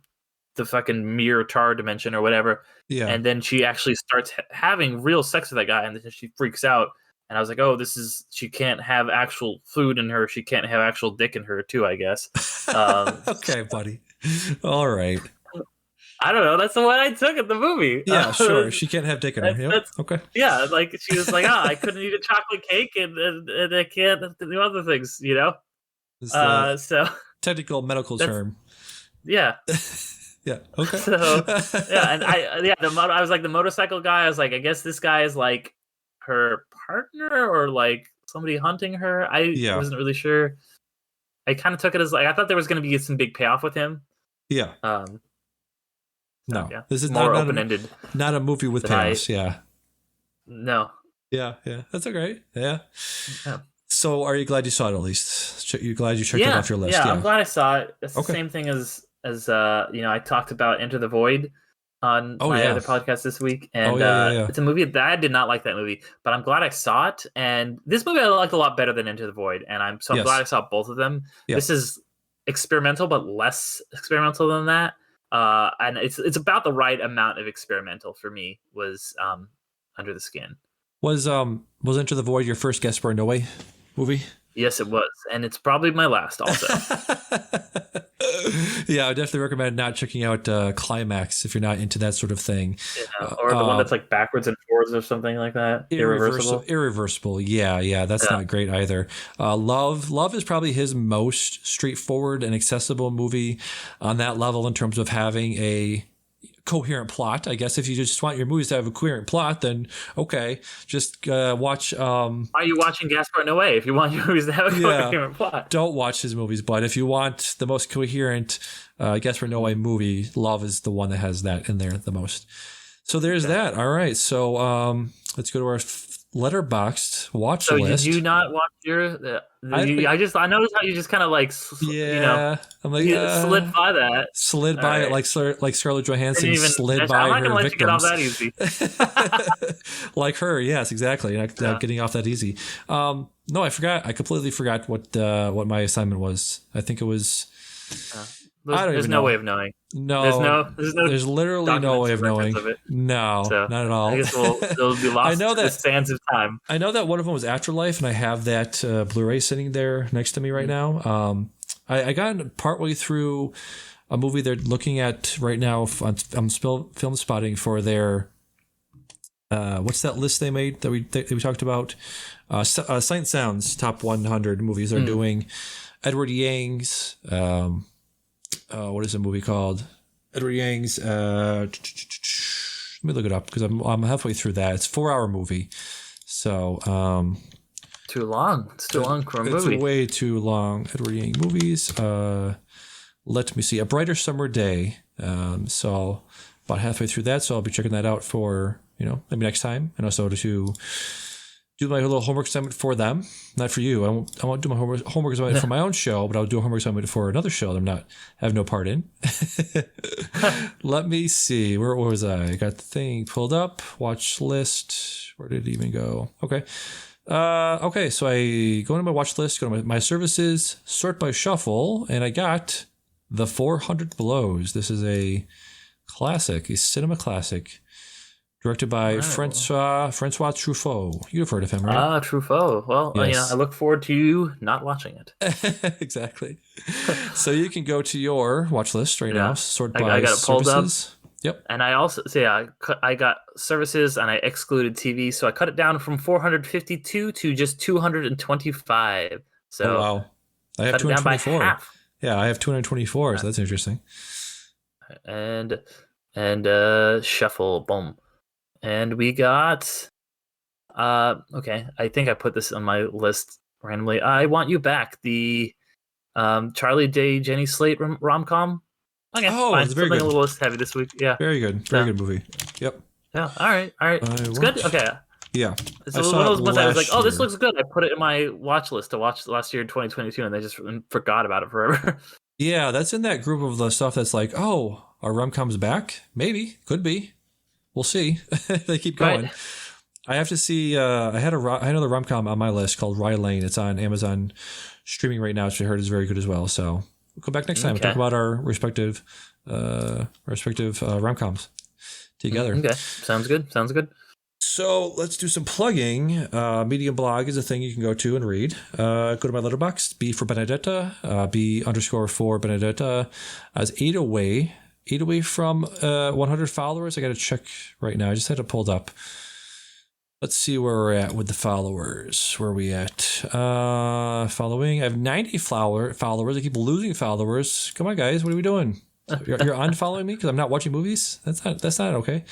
the fucking mirror tar dimension or whatever, and then she actually starts having real sex with that guy, and then she freaks out. and I was like, oh, she can't have actual food in her. She can't have actual dick in her too, I guess. Okay, buddy. All right. I don't know. That's the one I took at the movie. Yeah, sure. She can't have dick in her. Yep. Okay. Yeah, like she was like, I couldn't eat a chocolate cake, and I can't do other things, you know. So technical medical term. Yeah. Yeah. Okay. So yeah, and I was like the motorcycle guy. I was like, I guess this guy is like her partner or like somebody hunting her. I wasn't really sure. I kind of took it as like I thought there was going to be some big payoff with him. Yeah. No, yeah. This is more open-ended. Not a movie with payoffs. Yeah. No. Yeah. That's okay. Yeah. So, are you glad you saw it at least? You glad you checked it off your list? Yeah, I'm glad I saw it. It's the same thing as I talked about Enter the Void on my other podcast this week, and it's a movie that I did not like that movie, but I'm glad I saw it. And this movie I liked a lot better than Enter the Void, and I'm glad I saw both of them. Yeah. This is experimental, but less experimental than that. And it's about the right amount of experimental for me. Was Under the Skin. Was Enter the Void your first Gaspar Noé movie? Yes, it was, and it's probably my last also. Yeah, I would definitely recommend not checking out Climax if you're not into that sort of thing. Yeah, or the one that's like backwards and forwards or something like that. Irreversible. Yeah, that's not great either. Love is probably his most straightforward and accessible movie on that level in terms of having a coherent plot. I guess if you just want your movies to have a coherent plot, then okay, just watch. Why are you watching Gaspar Noé if you want your movies to have a coherent plot? Don't watch his movies, but if you want the most coherent Gaspar Noé movie, Love is the one that has that in there the most. So there's that. All right, so let's go to our Letterboxd watch list. So did you not watch your? I noticed how you just kind of like I'm like slid by that. Slid by it like Scarlett Johansson slid by her victims. I'm not gonna let you get off that easy. Like her, yes, exactly. Not getting off that easy. No, I forgot. I completely forgot what my assignment was. I think it was. There's no way of knowing. No, there's literally no way of knowing. No, not at all. I guess it'll be lost. I know that the sands of time. I know that one of them was Afterlife, and I have that Blu-ray sitting there next to me right now. I got partway through a movie they're looking at right now on Film Spotting for their what's that list they made that we talked about? Sight and Sound's top 100 movies they're doing. Edward Yang's. What is the movie called? Edward Yang's. Let me look it up because I'm halfway through that. It's a 4-hour movie, so too long. It's too long for a movie. It's way too long. Edward Yang movies. Let me see. A Brighter Summer Day. So about halfway through that. So I'll be checking that out for maybe next time, and also to do my little homework assignment for them, not for you. I won't do my homework assignment for my own show, but I'll do a homework assignment for another show that have no part in. Let me see. Where was I? I got the thing pulled up. Watch list. Where did it even go? Okay. Okay. So I go into my watch list, go to my services, sort by shuffle, and I got The 400 Blows. This is a classic, a cinema classic. Directed by Francois Truffaut. You've heard of him, right? Truffaut. Well, yes. I look forward to you not watching it. Exactly. So you can go to your watch list right now, sort by I got it pulled services. Up. Yep. And I also, I got services and I excluded TV, so I cut it down from 452 to just 225. So wow. I have 224. Yeah, I have 224, so that's interesting. And shuffle, boom. And we got, okay, I think I put this on my list randomly. I Want You Back, the Charlie Day, Jenny Slate rom-com. Okay, fine. It's very good. A little list heavy this week. Yeah, very good. Very good movie. Yep. Yeah. All right. It's good. Okay. Yeah. It's one of those ones I was like, oh, this looks good. I put it in my watch list to watch last year in 2022, and I just forgot about it forever. Yeah, that's in that group of the stuff that's like, oh, our rom-com's back? Maybe. Could be. We'll see. They keep going. Right. I have to see. I had another rom-com on my list called Rye Lane. It's on Amazon streaming right now, which I heard is very good as well. So we'll come back next time and talk about our respective rom-coms together. Okay, sounds good. So let's do some plugging. Medium blog is a thing you can go to and read. Go to my letterbox, B for Benedetta, B_for Benedetta. I was 8 away from 100 followers. I got to check right now. I just had it pulled up. Let's see where we're at with the followers. Where are we at? Following. I have 90 followers. I keep losing followers. Come on, guys. What are we doing? You're unfollowing me because I'm not watching movies? That's not okay.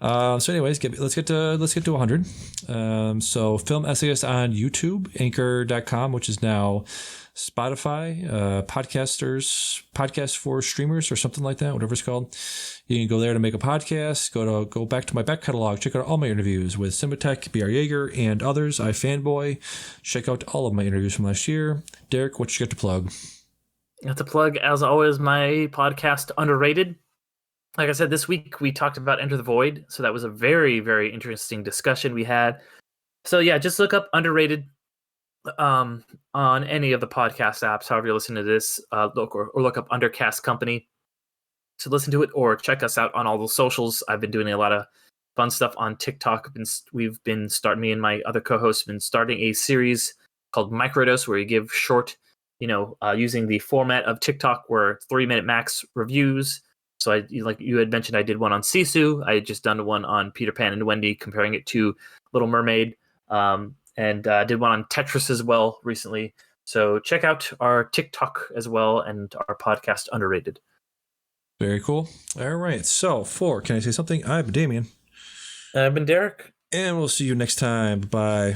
So anyways, let's get to 100. So film essays on YouTube, anchor.com, which is now Spotify, podcast for streamers or something like that, whatever it's called. You can go there to make a podcast, go back to my back catalog, check out all my interviews with Cimatech, BR Yeager, and others. iFanboy. Check out all of my interviews from last year. Derek, what you got to plug? Got to plug, as always, my podcast, Underrated. Like I said, this week we talked about Enter the Void, so that was a very, very interesting discussion we had. So yeah, just look up Underrated on any of the podcast apps, however you're listening to this, look up Undercast Company to listen to it, or check us out on all the socials. I've been doing a lot of fun stuff on TikTok. We've been starting, me and my other co-hosts, been starting a series called Microdose, where you give short, using the format of TikTok, where 3-minute max reviews. So like you had mentioned, I did one on Sisu. I had just done one on Peter Pan and Wendy, comparing it to Little Mermaid, and did one on Tetris as well recently. So check out our TikTok as well and our podcast, Underrated. Very cool. All right. So can I say something? I've been Damian. I've been Derek. And we'll see you next time. Bye.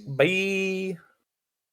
Bye.